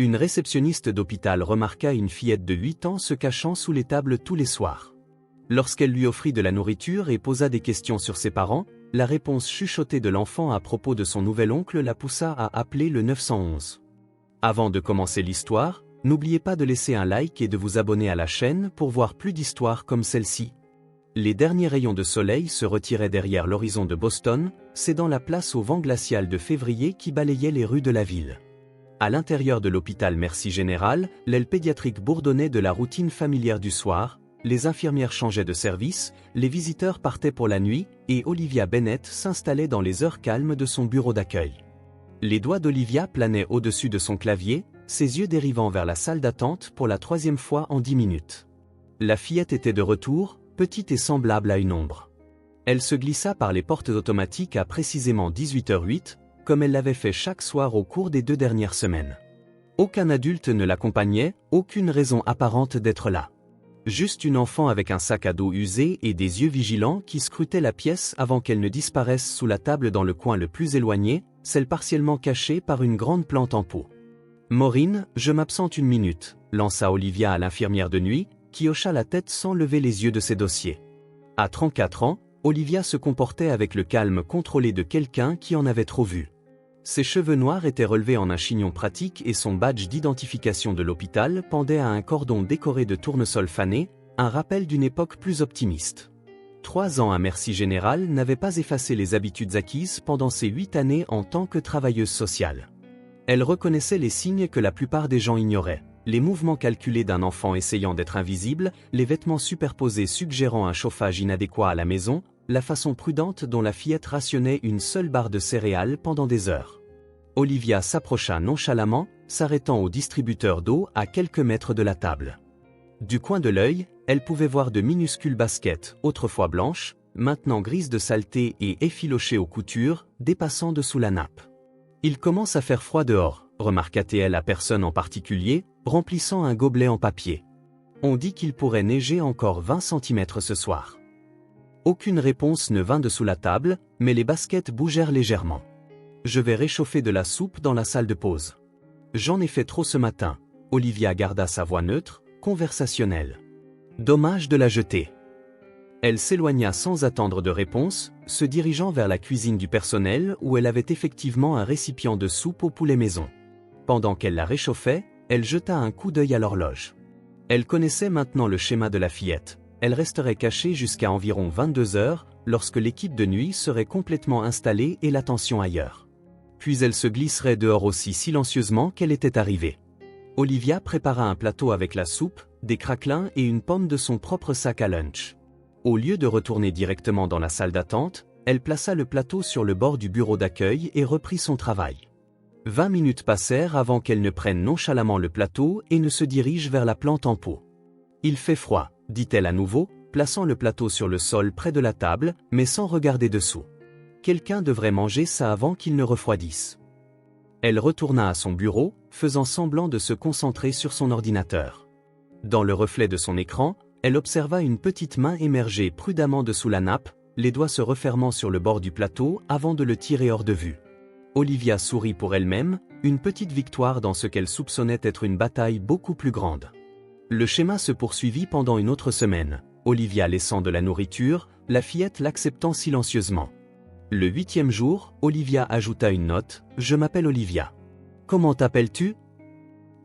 Une réceptionniste d'hôpital remarqua une fillette de 8 ans se cachant sous les tables tous les soirs. Lorsqu'elle lui offrit de la nourriture et posa des questions sur ses parents, la réponse chuchotée de l'enfant à propos de son nouvel oncle la poussa à appeler le 911. Avant de commencer l'histoire, n'oubliez pas de laisser un like et de vous abonner à la chaîne pour voir plus d'histoires comme celle-ci. Les derniers rayons de soleil se retiraient derrière l'horizon de Boston, cédant la place au vent glacial de février qui balayait les rues de la ville. À l'intérieur de l'hôpital Mercy Général, l'aile pédiatrique bourdonnait de la routine familière du soir, les infirmières changeaient de service, les visiteurs partaient pour la nuit, et Olivia Bennett s'installait dans les heures calmes de son bureau d'accueil. Les doigts d'Olivia planaient au-dessus de son clavier, ses yeux dérivant vers la salle d'attente pour la 3e fois en 10 minutes. La fillette était de retour, petite et semblable à une ombre. Elle se glissa par les portes automatiques à précisément 18h08, comme elle l'avait fait chaque soir au cours des 2 dernières semaines. Aucun adulte ne l'accompagnait, aucune raison apparente d'être là. Juste une enfant avec un sac à dos usé et des yeux vigilants qui scrutaient la pièce avant qu'elle ne disparaisse sous la table dans le coin le plus éloigné, celle partiellement cachée par une grande plante en pot. « Maureen, je m'absente 1 minute », lança Olivia à l'infirmière de nuit, qui hocha la tête sans lever les yeux de ses dossiers. À 34 ans, Olivia se comportait avec le calme contrôlé de quelqu'un qui en avait trop vu. Ses cheveux noirs étaient relevés en un chignon pratique et son badge d'identification de l'hôpital pendait à un cordon décoré de tournesol fané, un rappel d'une époque plus optimiste. 3 ans à Mercy Général n'avaient pas effacé les habitudes acquises pendant ses 8 années en tant que travailleuse sociale. Elle reconnaissait les signes que la plupart des gens ignoraient. Les mouvements calculés d'un enfant essayant d'être invisible, les vêtements superposés suggérant un chauffage inadéquat à la maison, la façon prudente dont la fillette rationnait une seule barre de céréales pendant des heures. Olivia s'approcha nonchalamment, s'arrêtant au distributeur d'eau à quelques mètres de la table. Du coin de l'œil, elle pouvait voir de minuscules baskets, autrefois blanches, maintenant grises de saleté et effilochées aux coutures, dépassant dessous la nappe. « Il commence à faire froid dehors », remarqua-t-elle à personne en particulier, remplissant un gobelet en papier. « On dit qu'il pourrait neiger encore 20 cm ce soir. » Aucune réponse ne vint de sous la table, mais les baskets bougèrent légèrement. « Je vais réchauffer de la soupe dans la salle de pause. »« J'en ai fait trop ce matin. » Olivia garda sa voix neutre, conversationnelle. « Dommage de la jeter. » Elle s'éloigna sans attendre de réponse, se dirigeant vers la cuisine du personnel où elle avait effectivement un récipient de soupe au poulet maison. Pendant qu'elle la réchauffait, elle jeta un coup d'œil à l'horloge. Elle connaissait maintenant le schéma de la fillette. Elle resterait cachée jusqu'à environ 22 heures, lorsque l'équipe de nuit serait complètement installée et l'attention ailleurs. Puis elle se glisserait dehors aussi silencieusement qu'elle était arrivée. Olivia prépara un plateau avec la soupe, des craquelins et une pomme de son propre sac à lunch. Au lieu de retourner directement dans la salle d'attente, elle plaça le plateau sur le bord du bureau d'accueil et reprit son travail. 20 minutes passèrent avant qu'elle ne prenne nonchalamment le plateau et ne se dirige vers la plante en pot. « Il fait froid », dit-elle à nouveau, plaçant le plateau sur le sol près de la table, mais sans regarder dessous. Quelqu'un devrait manger ça avant qu'il ne refroidisse. Elle retourna à son bureau, faisant semblant de se concentrer sur son ordinateur. Dans le reflet de son écran, elle observa une petite main émerger prudemment dessous la nappe, les doigts se refermant sur le bord du plateau avant de le tirer hors de vue. Olivia sourit pour elle-même, une petite victoire dans ce qu'elle soupçonnait être une bataille beaucoup plus grande. Le schéma se poursuivit pendant une autre semaine, Olivia laissant de la nourriture, la fillette l'acceptant silencieusement. Le 8e jour, Olivia ajouta une note, « Je m'appelle Olivia. Comment t'appelles-tu »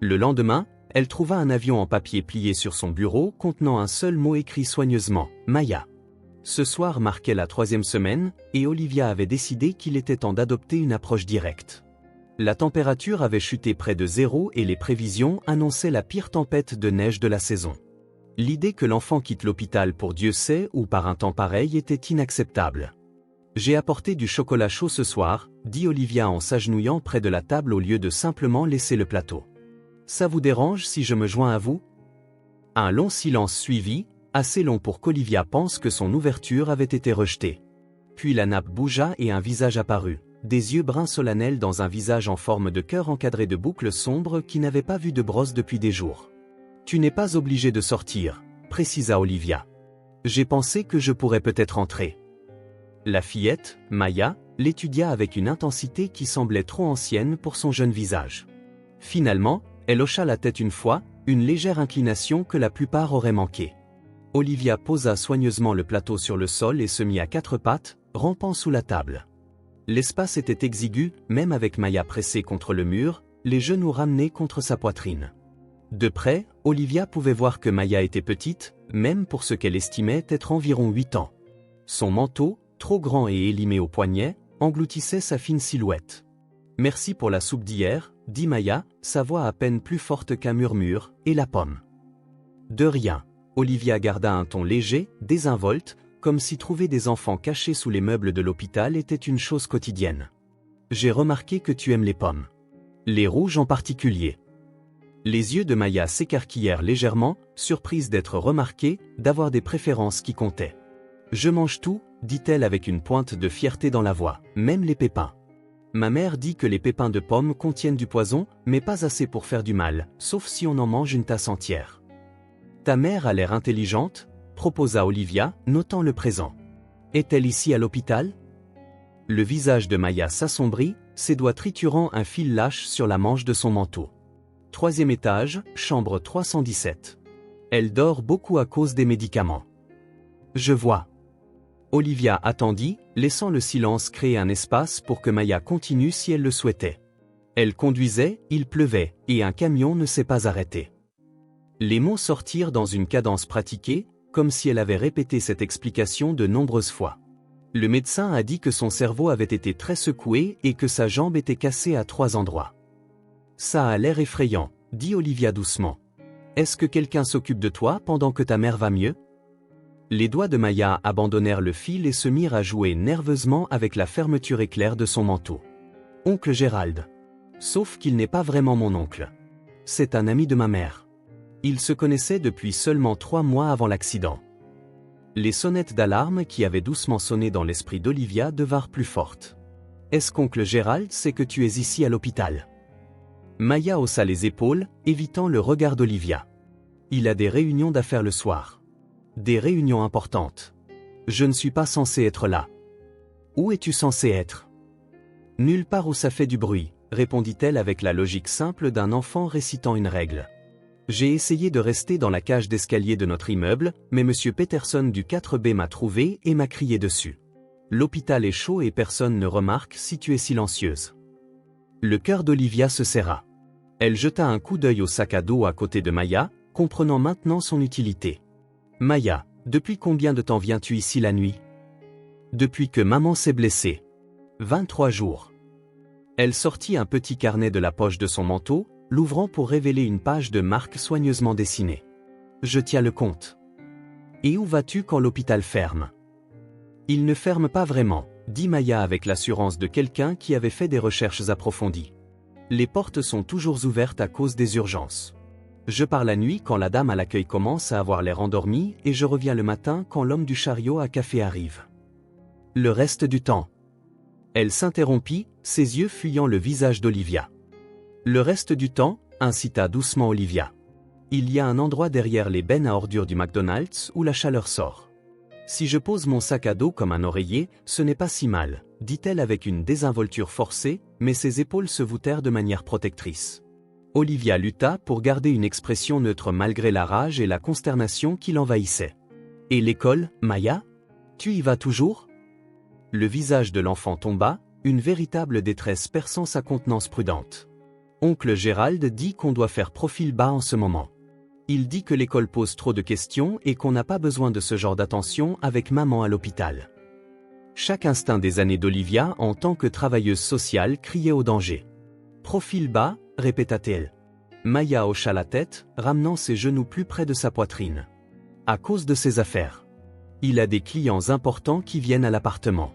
Le lendemain, elle trouva un avion en papier plié sur son bureau contenant un seul mot écrit soigneusement, « Maya ». Ce soir marquait la 3e semaine, et Olivia avait décidé qu'il était temps d'adopter une approche directe. La température avait chuté près de 0 et les prévisions annonçaient la pire tempête de neige de la saison. L'idée que l'enfant quitte l'hôpital pour Dieu sait où par un temps pareil était inacceptable. « J'ai apporté du chocolat chaud ce soir », dit Olivia en s'agenouillant près de la table au lieu de simplement laisser le plateau. « Ça vous dérange si je me joins à vous ?» Un long silence suivit, assez long pour qu'Olivia pense que son ouverture avait été rejetée. Puis la nappe bougea et un visage apparut, des yeux bruns solennels dans un visage en forme de cœur encadré de boucles sombres qui n'avait pas vu de brosse depuis des jours. « Tu n'es pas obligé de sortir », précisa Olivia. « J'ai pensé que je pourrais peut-être entrer. » La fillette, Maya, l'étudia avec une intensité qui semblait trop ancienne pour son jeune visage. Finalement, Elle hocha la tête une fois, une légère inclination que la plupart auraient manqué. Olivia posa soigneusement le plateau sur le sol et se mit à quatre pattes, rampant sous la table. L'espace était exigu, même avec Maya pressée contre le mur, les genoux ramenés contre sa poitrine. De près, Olivia pouvait voir que Maya était petite, même pour ce qu'elle estimait être environ 8 ans. Son manteau, trop grand et élimé au poignet, engloutissait sa fine silhouette. « Merci pour la soupe d'hier », dit Maya, sa voix à peine plus forte qu'un murmure, « et la pomme ». De rien. Olivia garda un ton léger, désinvolte, comme si trouver des enfants cachés sous les meubles de l'hôpital était une chose quotidienne. « J'ai remarqué que tu aimes les pommes. Les rouges en particulier. » Les yeux de Maya s'écarquillèrent légèrement, surprise d'être remarquée, d'avoir des préférences qui comptaient. « Je mange tout », dit-elle avec une pointe de fierté dans la voix, « même les pépins. Ma mère dit que les pépins de pommes contiennent du poison, mais pas assez pour faire du mal, sauf si on en mange une tasse entière. » « Ta mère a l'air intelligente ?» proposa Olivia, notant le présent. « Est-elle ici à l'hôpital ?» Le visage de Maya s'assombrit, ses doigts triturant un fil lâche sur la manche de son manteau. « 3e étage, chambre 317. Elle dort beaucoup à cause des médicaments. »« Je vois. » Olivia attendit, laissant le silence créer un espace pour que Maya continue si elle le souhaitait. Elle conduisait, il pleuvait, et un camion ne s'est pas arrêté. Les mots sortirent dans une cadence pratiquée, comme si elle avait répété cette explication de nombreuses fois. Le médecin a dit que son cerveau avait été très secoué et que sa jambe était cassée à 3 endroits. « Ça a l'air effrayant, » dit Olivia doucement. « Est-ce que quelqu'un s'occupe de toi pendant que ta mère va mieux ?» Les doigts de Maya abandonnèrent le fil et se mirent à jouer nerveusement avec la fermeture éclair de son manteau. « Oncle Gérald. Sauf qu'il n'est pas vraiment mon oncle. C'est un ami de ma mère. Ils se connaissaient depuis seulement 3 mois avant l'accident. » Les sonnettes d'alarme qui avaient doucement sonné dans l'esprit d'Olivia devinrent plus fortes. « Est-ce qu'oncle Gérald sait que tu es ici à l'hôpital ?» Maya haussa les épaules, évitant le regard d'Olivia. « Il a des réunions d'affaires le soir. Des réunions importantes. Je ne suis pas censé être là. »« Où es-tu censé être ?»« Nulle part où ça fait du bruit, » répondit-elle avec la logique simple d'un enfant récitant une règle. « J'ai essayé de rester dans la cage d'escalier de notre immeuble, mais M. Peterson du 4B m'a trouvé et m'a crié dessus. L'hôpital est chaud et personne ne remarque si tu es silencieuse. » Le cœur d'Olivia se serra. Elle jeta un coup d'œil au sac à dos à côté de Maya, comprenant maintenant son utilité. « Maya, depuis combien de temps viens-tu ici la nuit ?»« Depuis que maman s'est blessée. 23 jours. » Elle sortit un petit carnet de la poche de son manteau, l'ouvrant pour révéler une page de marque soigneusement dessinée. « Je tiens le compte. »« Et où vas-tu quand l'hôpital ferme ?»« Il ne ferme pas vraiment, » dit Maya avec l'assurance de quelqu'un qui avait fait des recherches approfondies. « Les portes sont toujours ouvertes à cause des urgences. Je pars la nuit quand la dame à l'accueil commence à avoir l'air endormie et je reviens le matin quand l'homme du chariot à café arrive. Le reste du temps. » Elle s'interrompit, ses yeux fuyant le visage d'Olivia. « Le reste du temps, » incita doucement Olivia. « Il y a un endroit derrière les bennes à ordures du McDonald's où la chaleur sort. Si je pose mon sac à dos comme un oreiller, ce n'est pas si mal, » dit-elle avec une désinvolture forcée, mais ses épaules se voûtèrent de manière protectrice. Olivia lutta pour garder une expression neutre malgré la rage et la consternation qui l'envahissait. « Et l'école, Maya ? Tu y vas toujours ?» Le visage de l'enfant tomba, une véritable détresse perçant sa contenance prudente. Oncle Gérald dit qu'on doit faire profil bas en ce moment. Il dit que l'école pose trop de questions et qu'on n'a pas besoin de ce genre d'attention avec maman à l'hôpital. Chaque instinct des années d'Olivia en tant que travailleuse sociale criait au danger. « Profil bas », répéta-t-elle. Maya hocha la tête, ramenant ses genoux plus près de sa poitrine. « À cause de ses affaires. Il a des clients importants qui viennent à l'appartement.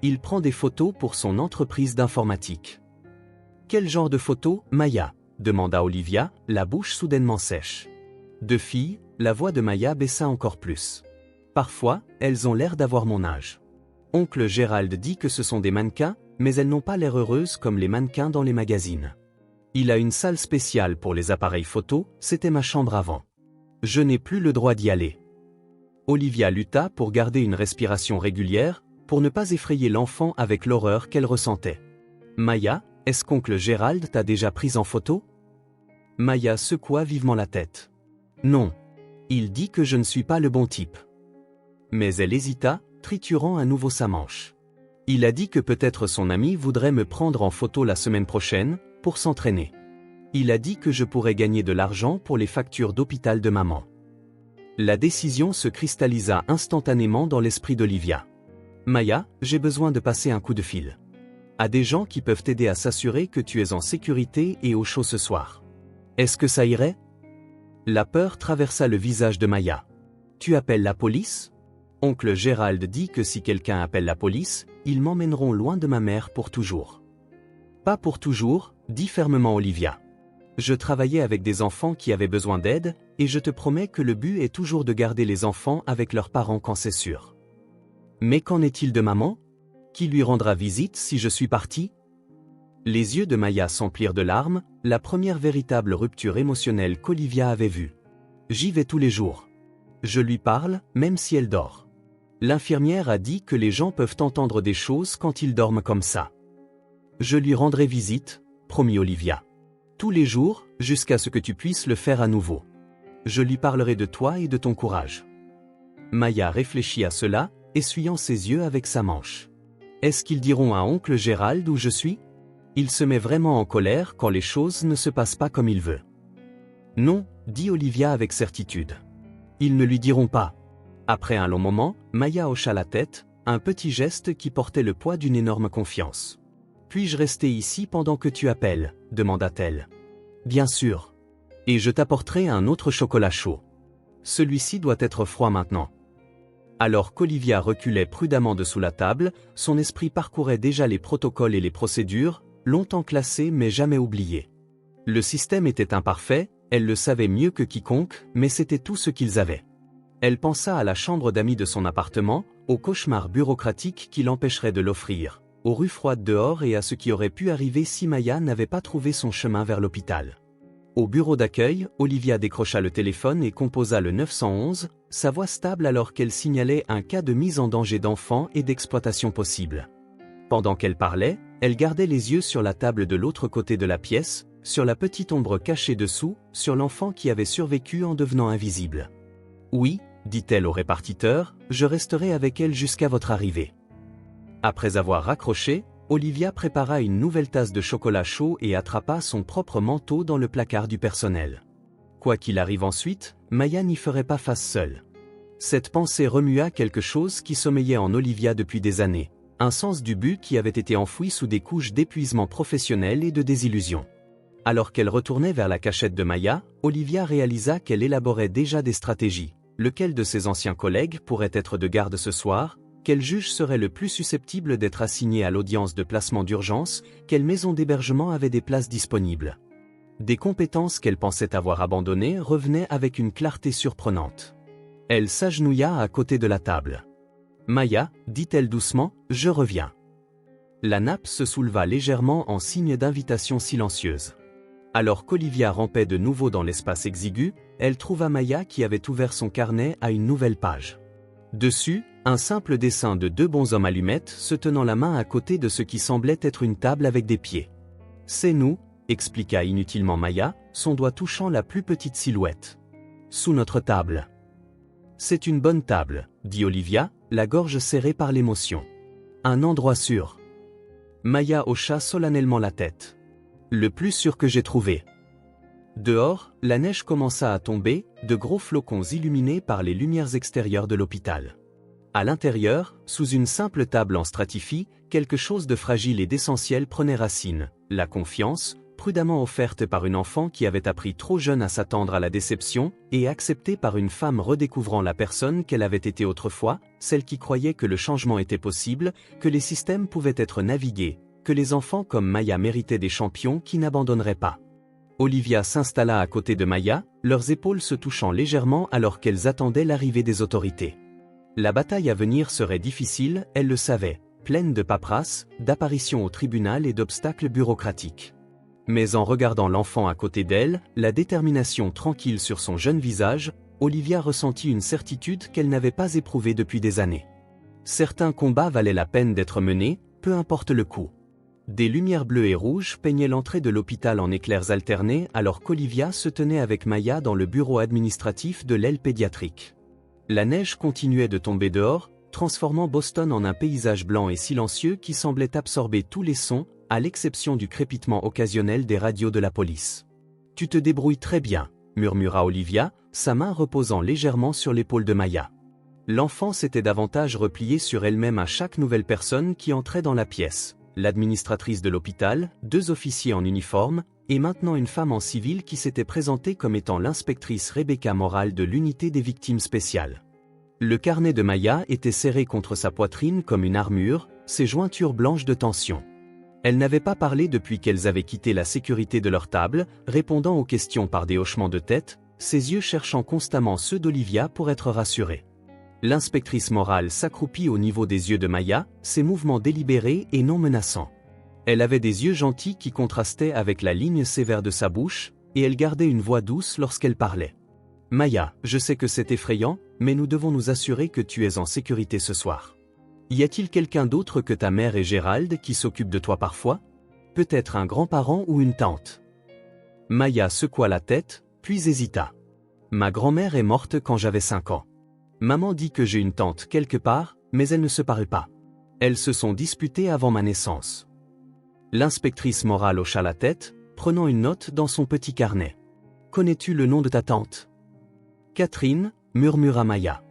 Il prend des photos pour son entreprise d'informatique. » « Quel genre de photos, Maya ?» demanda Olivia, la bouche soudainement sèche. De fille, la voix de Maya baissa encore plus. « Parfois, elles ont l'air d'avoir mon âge. Oncle Gérald dit que ce sont des mannequins, mais elles n'ont pas l'air heureuses comme les mannequins dans les magazines. Il a une salle spéciale pour les appareils photo, c'était ma chambre avant. Je n'ai plus le droit d'y aller. » Olivia lutta pour garder une respiration régulière, pour ne pas effrayer l'enfant avec l'horreur qu'elle ressentait. « Maya, est-ce qu'oncle Gérald t'a déjà prise en photo ?» Maya secoua vivement la tête. Non. Il dit que je ne suis pas le bon type. Mais elle hésita, triturant à nouveau sa manche. Il a dit que peut-être son ami voudrait me prendre en photo la semaine prochaine, pour s'entraîner. Il a dit que je pourrais gagner de l'argent pour les factures d'hôpital de maman. La décision se cristallisa instantanément dans l'esprit d'Olivia. Maya, j'ai besoin de passer un coup de fil. À des gens qui peuvent t'aider à s'assurer que tu es en sécurité et au chaud ce soir. Est-ce que ça irait? La peur traversa le visage de Maya. Tu appelles la police? Oncle Gérald dit que si quelqu'un appelle la police, ils m'emmèneront loin de ma mère pour toujours. Pas pour toujours, dit fermement Olivia. Je travaillais avec des enfants qui avaient besoin d'aide, et je te promets que le but est toujours de garder les enfants avec leurs parents quand c'est sûr. Mais qu'en est-il de maman? Qui lui rendra visite si je suis parti? Les yeux de Maya s'emplirent de larmes, la première véritable rupture émotionnelle qu'Olivia avait vue. J'y vais tous les jours. Je lui parle, même si elle dort. L'infirmière a dit que les gens peuvent entendre des choses quand ils dorment comme ça. Je lui rendrai visite, promit Olivia. Tous les jours, jusqu'à ce que tu puisses le faire à nouveau. Je lui parlerai de toi et de ton courage. Maya réfléchit à cela, essuyant ses yeux avec sa manche. Est-ce qu'ils diront à oncle Gérald où je suis? Il se met vraiment en colère quand les choses ne se passent pas comme il veut. Non, dit Olivia avec certitude. Ils ne lui diront pas. Après un long moment, Maya hocha la tête, un petit geste qui portait le poids d'une énorme confiance. Puis-je rester ici pendant que tu appelles? Demanda-t-elle. Bien sûr. Et je t'apporterai un autre chocolat chaud. Celui-ci doit être froid maintenant. Alors qu'Olivia reculait prudemment dessous la table, son esprit parcourait déjà les protocoles et les procédures, longtemps classés mais jamais oubliés. Le système était imparfait, elle le savait mieux que quiconque, mais c'était tout ce qu'ils avaient. Elle pensa à la chambre d'amis de son appartement, au cauchemar bureaucratique qui l'empêcherait de l'offrir, aux rues froides dehors et à ce qui aurait pu arriver si Maya n'avait pas trouvé son chemin vers l'hôpital. Au bureau d'accueil, Olivia décrocha le téléphone et composa le 911, sa voix stable alors qu'elle signalait un cas de mise en danger d'enfants et d'exploitation possible. Pendant qu'elle parlait, elle gardait les yeux sur la table de l'autre côté de la pièce, sur la petite ombre cachée dessous, sur l'enfant qui avait survécu en devenant invisible. Oui, dit-elle au répartiteur, je resterai avec elle jusqu'à votre arrivée. Après avoir raccroché, Olivia prépara une nouvelle tasse de chocolat chaud et attrapa son propre manteau dans le placard du personnel. Quoi qu'il arrive ensuite, Maya n'y ferait pas face seule. Cette pensée remua quelque chose qui sommeillait en Olivia depuis des années, un sens du but qui avait été enfoui sous des couches d'épuisement professionnel et de désillusion. Alors qu'elle retournait vers la cachette de Maya, Olivia réalisa qu'elle élaborait déjà des stratégies. Lequel de ses anciens collègues pourrait être de garde ce soir? Quel juge serait le plus susceptible d'être assigné à l'audience de placement d'urgence? Quelle maison d'hébergement avait des places disponibles? Des compétences qu'elle pensait avoir abandonnées revenaient avec une clarté surprenante. Elle s'agenouilla à côté de la table. « Maya, dit-elle doucement, je reviens. » La nappe se souleva légèrement en signe d'invitation silencieuse. Alors qu'Olivia rampait de nouveau dans l'espace exigu, elle trouva Maya qui avait ouvert son carnet à une nouvelle page. Dessus, un simple dessin de deux bonshommes allumettes se tenant la main à côté de ce qui semblait être une table avec des pieds. « C'est nous », expliqua inutilement Maya, son doigt touchant la plus petite silhouette. « Sous notre table. »« C'est une bonne table, » dit Olivia, la gorge serrée par l'émotion. « Un endroit sûr. » Maya hocha solennellement la tête. « Le plus sûr que j'ai trouvé. » Dehors, la neige commença à tomber, de gros flocons illuminés par les lumières extérieures de l'hôpital. À l'intérieur, sous une simple table en stratifie, quelque chose de fragile et d'essentiel prenait racine, la confiance, prudemment offerte par une enfant qui avait appris trop jeune à s'attendre à la déception, et acceptée par une femme redécouvrant la personne qu'elle avait été autrefois, celle qui croyait que le changement était possible, que les systèmes pouvaient être navigués, que les enfants comme Maya méritaient des champions qui n'abandonneraient pas. Olivia s'installa à côté de Maya, leurs épaules se touchant légèrement alors qu'elles attendaient l'arrivée des autorités. La bataille à venir serait difficile, elle le savait, pleine de paperasse, d'apparitions au tribunal et d'obstacles bureaucratiques. Mais en regardant l'enfant à côté d'elle, la détermination tranquille sur son jeune visage, Olivia ressentit une certitude qu'elle n'avait pas éprouvée depuis des années. Certains combats valaient la peine d'être menés, peu importe le coût. Des lumières bleues et rouges peignaient l'entrée de l'hôpital en éclairs alternés alors qu'Olivia se tenait avec Maya dans le bureau administratif de l'aile pédiatrique. La neige continuait de tomber dehors, transformant Boston en un paysage blanc et silencieux qui semblait absorber tous les sons, à l'exception du crépitement occasionnel des radios de la police. « Tu te débrouilles très bien », murmura Olivia, sa main reposant légèrement sur l'épaule de Maya. L'enfant s'était davantage repliée sur elle-même à chaque nouvelle personne qui entrait dans la pièce. L'administratrice de l'hôpital, 2 officiers en uniforme, et maintenant une femme en civil qui s'était présentée comme étant l'inspectrice Rebecca Morale de l'unité des victimes spéciales. Le carnet de Maya était serré contre sa poitrine comme une armure, ses jointures blanches de tension. Elle n'avait pas parlé depuis qu'elles avaient quitté la sécurité de leur table, répondant aux questions par des hochements de tête, ses yeux cherchant constamment ceux d'Olivia pour être rassurée. L'inspectrice Morale s'accroupit au niveau des yeux de Maya, ses mouvements délibérés et non menaçants. Elle avait des yeux gentils qui contrastaient avec la ligne sévère de sa bouche, et elle gardait une voix douce lorsqu'elle parlait. « Maya, je sais que c'est effrayant, mais nous devons nous assurer que tu es en sécurité ce soir. Y a-t-il quelqu'un d'autre que ta mère et Gérald qui s'occupe de toi parfois? Peut-être un grand-parent ou une tante ?» Maya secoua la tête, puis hésita. « Ma grand-mère est morte quand j'avais 5 ans. Maman dit que j'ai une tante quelque part, mais elle ne se paraît pas. Elles se sont disputées avant ma naissance. » L'inspectrice Morale hocha la tête, prenant une note dans son petit carnet. « Connais-tu le nom de ta tante? » « Catherine, » murmura Maya.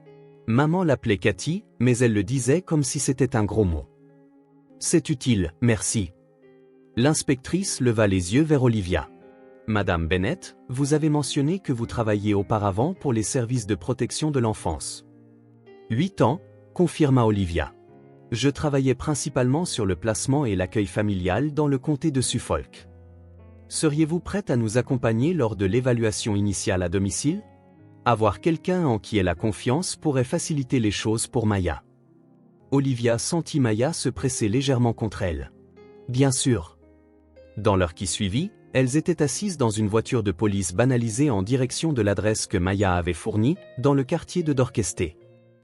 Maman l'appelait Cathy, mais elle le disait comme si c'était un gros mot. « C'est utile, merci. » L'inspectrice leva les yeux vers Olivia. « Madame Bennett, vous avez mentionné que vous travailliez auparavant pour les services de protection de l'enfance. »« 8 ans, » confirma Olivia. « Je travaillais principalement sur le placement et l'accueil familial dans le comté de Suffolk. Seriez-vous prête à nous accompagner lors de l'évaluation initiale à domicile? Avoir quelqu'un en qui elle a confiance pourrait faciliter les choses pour Maya. » Olivia sentit Maya se presser légèrement contre elle. « Bien sûr. » Dans l'heure qui suivit, elles étaient assises dans une voiture de police banalisée en direction de l'adresse que Maya avait fournie, dans le quartier de Dorchester.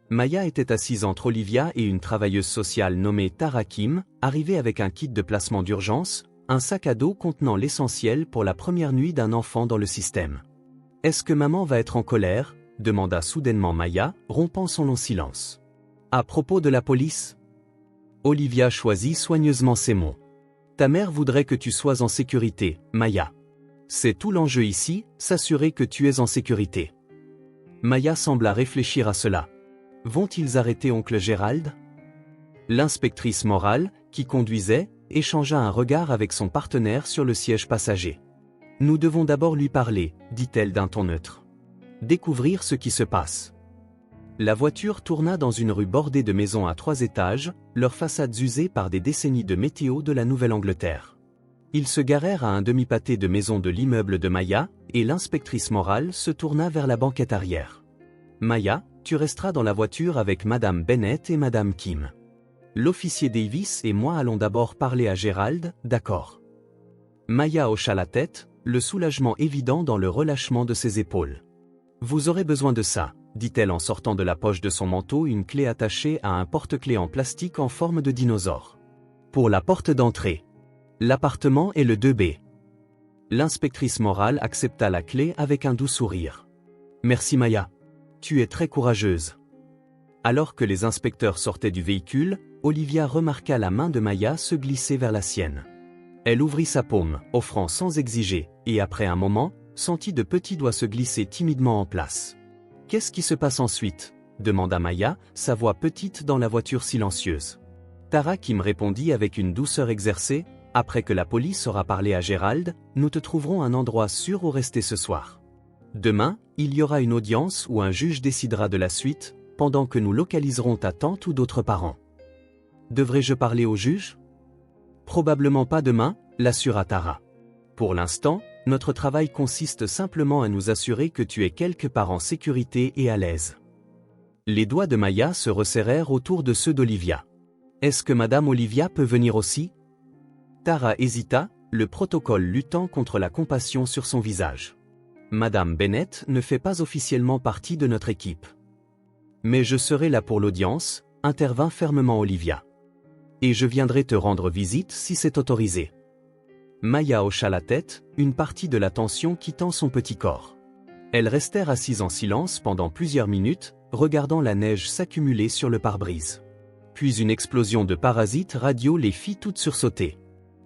Maya était assise entre Olivia et une travailleuse sociale nommée Tara Kim, arrivée avec un kit de placement d'urgence, un sac à dos contenant l'essentiel pour la première nuit d'un enfant dans le système. « Est-ce que maman va être en colère ?» demanda soudainement Maya, rompant son long silence. « À propos de la police ?» Olivia choisit soigneusement ses mots. « Ta mère voudrait que tu sois en sécurité, Maya. C'est tout l'enjeu ici, s'assurer que tu es en sécurité. » Maya sembla réfléchir à cela. « Vont-ils arrêter oncle Gérald ?» L'inspectrice Morale, qui conduisait, échangea un regard avec son partenaire sur le siège passager. « Nous devons d'abord lui parler, » dit-elle d'un ton neutre. « Découvrir ce qui se passe. » La voiture tourna dans une rue bordée de maisons à 3 étages, leurs façades usées par des décennies de météo de la Nouvelle-Angleterre. Ils se garèrent à un demi-pâté de maisons de l'immeuble de Maya, et l'inspectrice Morale se tourna vers la banquette arrière. « Maya, tu resteras dans la voiture avec Madame Bennett et Madame Kim. L'officier Davis et moi allons d'abord parler à Gérald, d'accord ?» Maya hocha la tête, le soulagement évident dans le relâchement de ses épaules. « Vous aurez besoin de ça, » dit-elle en sortant de la poche de son manteau une clé attachée à un porte-clés en plastique en forme de dinosaure. « Pour la porte d'entrée. L'appartement est le 2B. » L'inspectrice Morale accepta la clé avec un doux sourire. « Merci Maya. Tu es très courageuse. » Alors que les inspecteurs sortaient du véhicule, Olivia remarqua la main de Maya se glisser vers la sienne. Elle ouvrit sa paume, offrant sans exiger, et après un moment, sentit de petits doigts se glisser timidement en place. « Qu'est-ce qui se passe ensuite ?» demanda Maya, sa voix petite dans la voiture silencieuse. Tara Kim répondit avec une douceur exercée, « Après que la police aura parlé à Gérald, nous te trouverons un endroit sûr où rester ce soir. Demain, il y aura une audience où un juge décidera de la suite, pendant que nous localiserons ta tante ou d'autres parents. » Devrais-je parler au juge ? Probablement pas demain, l'assura Tara. Pour l'instant, notre travail consiste simplement à nous assurer que tu es quelque part en sécurité et à l'aise. Les doigts de Maya se resserrèrent autour de ceux d'Olivia. Est-ce que Madame Olivia peut venir aussi ? Tara hésita, le protocole luttant contre la compassion sur son visage. Madame Bennett ne fait pas officiellement partie de notre équipe. Mais je serai là pour l'audience, intervint fermement Olivia. Et je viendrai te rendre visite si c'est autorisé. Maya hocha la tête, une partie de la tension quittant son petit corps. Elles restèrent assises en silence pendant plusieurs minutes, regardant la neige s'accumuler sur le pare-brise. Puis une explosion de parasites radio les fit toutes sursauter.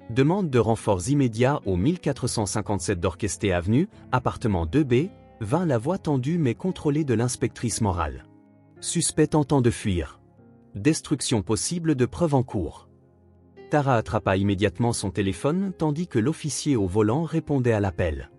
Demande de renforts immédiats au 1457 d'Orchesté Avenue, appartement 2B, vint la voix tendue mais contrôlée de l'inspectrice morale. Suspect tentant de fuir. Destruction possible de preuves en cours. Tara attrapa immédiatement son téléphone tandis que l'officier au volant répondait à l'appel.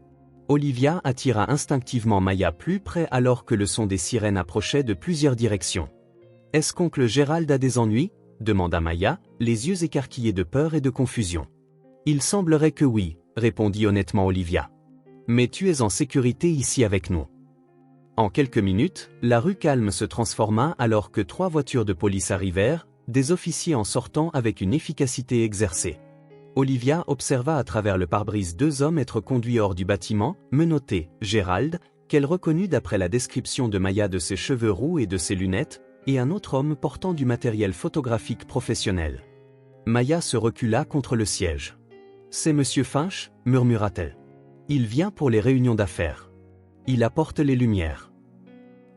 Olivia attira instinctivement Maya plus près alors que le son des sirènes approchait de plusieurs directions. « Est-ce qu'oncle Gérald a des ennuis ?» demanda Maya, les yeux écarquillés de peur et de confusion. « Il semblerait que oui, » répondit honnêtement Olivia. « Mais tu es en sécurité ici avec nous. » En quelques minutes, la rue calme se transforma alors que 3 voitures de police arrivèrent, des officiers en sortant avec une efficacité exercée. Olivia observa à travers le pare-brise 2 hommes être conduits hors du bâtiment, menottés, Gérald, qu'elle reconnut d'après la description de Maya de ses cheveux roux et de ses lunettes, et un autre homme portant du matériel photographique professionnel. Maya se recula contre le siège. « C'est Monsieur Finch » murmura-t-elle. « Il vient pour les réunions d'affaires. Il apporte les lumières. »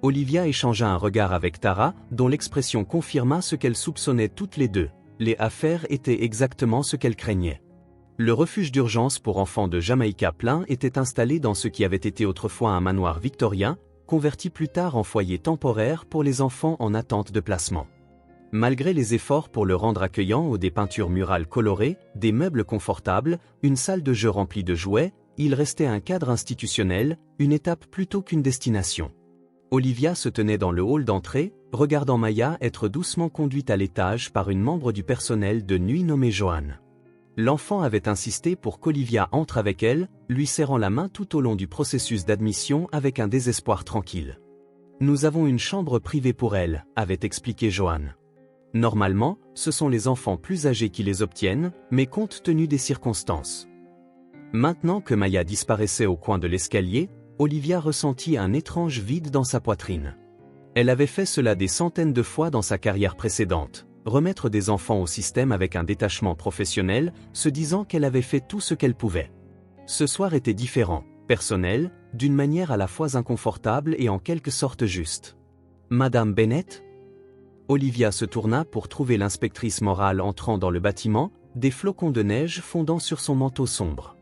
Olivia échangea un regard avec Tara, dont l'expression confirma ce qu'elles soupçonnaient toutes les deux. Les affaires étaient exactement ce qu'elles craignaient. Le refuge d'urgence pour enfants de Jamaïca Plain était installé dans ce qui avait été autrefois un manoir victorien, converti plus tard en foyer temporaire pour les enfants en attente de placement. Malgré les efforts pour le rendre accueillant ou des peintures murales colorées, des meubles confortables, une salle de jeu remplie de jouets, il restait un cadre institutionnel, une étape plutôt qu'une destination. Olivia se tenait dans le hall d'entrée, regardant Maya être doucement conduite à l'étage par une membre du personnel de nuit nommée Joanne. L'enfant avait insisté pour qu'Olivia entre avec elle, lui serrant la main tout au long du processus d'admission avec un désespoir tranquille. « Nous avons une chambre privée pour elle », avait expliqué Joanne. Normalement, ce sont les enfants plus âgés qui les obtiennent, mais compte tenu des circonstances. Maintenant que Maya disparaissait au coin de l'escalier, Olivia ressentit un étrange vide dans sa poitrine. Elle avait fait cela des centaines de fois dans sa carrière précédente, remettre des enfants au système avec un détachement professionnel, se disant qu'elle avait fait tout ce qu'elle pouvait. Ce soir était différent, personnel, d'une manière à la fois inconfortable et en quelque sorte juste. « Madame Bennett ?» Olivia se tourna pour trouver l'inspectrice morale entrant dans le bâtiment, des flocons de neige fondant sur son manteau sombre.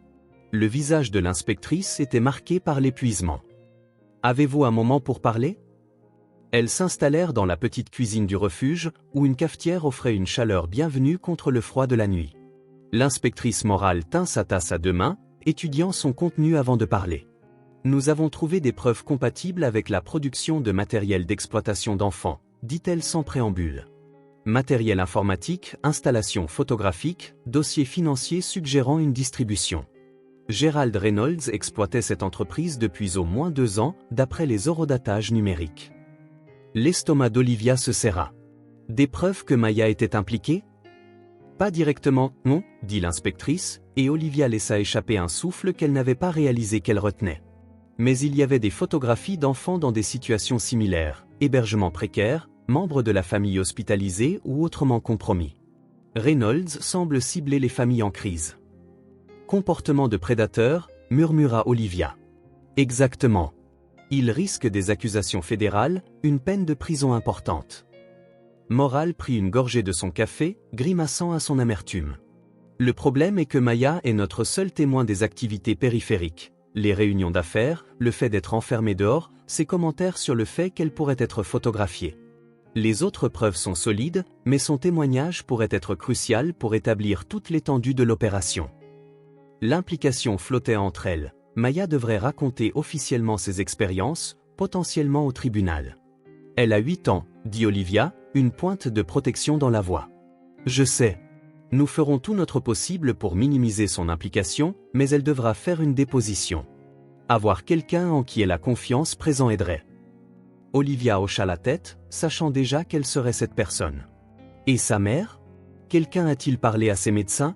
Le visage de l'inspectrice était marqué par l'épuisement. « Avez-vous un moment pour parler ?» Elles s'installèrent dans la petite cuisine du refuge, où une cafetière offrait une chaleur bienvenue contre le froid de la nuit. L'inspectrice morale tint sa tasse à 2 mains, étudiant son contenu avant de parler. « Nous avons trouvé des preuves compatibles avec la production de matériel d'exploitation d'enfants, dit-elle sans préambule. Matériel informatique, installation photographique, dossier financier suggérant une distribution. Gérald Reynolds exploitait cette entreprise depuis au moins 2 ans, d'après les horodatages numériques. » L'estomac d'Olivia se serra. Des preuves que Maya était impliquée ? Pas directement, non, dit l'inspectrice, et Olivia laissa échapper un souffle qu'elle n'avait pas réalisé qu'elle retenait. Mais il y avait des photographies d'enfants dans des situations similaires, hébergement précaire, membres de la famille hospitalisés ou autrement compromis. Reynolds semble cibler les familles en crise. Comportement de prédateur, murmura Olivia. Exactement. Il risque des accusations fédérales, une peine de prison importante. Morale prit une gorgée de son café, grimaçant à son amertume. Le problème est que Maya est notre seul témoin des activités périphériques. Les réunions d'affaires, le fait d'être enfermée dehors, ses commentaires sur le fait qu'elle pourrait être photographiée. Les autres preuves sont solides, mais son témoignage pourrait être crucial pour établir toute l'étendue de l'opération. L'implication flottait entre elles. Maya devrait raconter officiellement ses expériences, potentiellement au tribunal. Elle a 8 ans, dit Olivia, une pointe de protection dans la voix. Je sais. Nous ferons tout notre possible pour minimiser son implication, mais elle devra faire une déposition. Avoir quelqu'un en qui elle a confiance présent aiderait. Olivia hocha la tête, sachant déjà quelle serait cette personne. Et sa mère ? Quelqu'un a-t-il parlé à ses médecins ?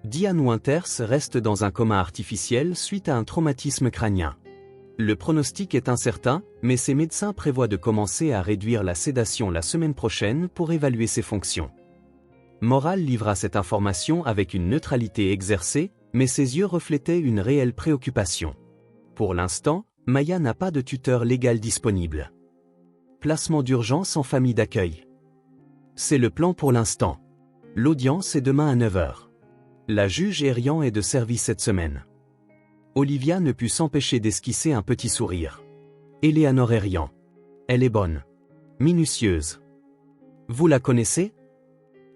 Diane Winters reste dans un coma artificiel suite à un traumatisme crânien. Le pronostic est incertain, mais ses médecins prévoient de commencer à réduire la sédation la semaine prochaine pour évaluer ses fonctions. Moral livra cette information avec une neutralité exercée, mais ses yeux reflétaient une réelle préoccupation. Pour l'instant, Maya n'a pas de tuteur légal disponible. Placement d'urgence en famille d'accueil. C'est le plan pour l'instant. L'audience est demain à 9 h. La juge Erian est de service cette semaine. Olivia ne put s'empêcher d'esquisser un petit sourire. Eleanor Erian. Elle est bonne. Minutieuse. Vous la connaissez?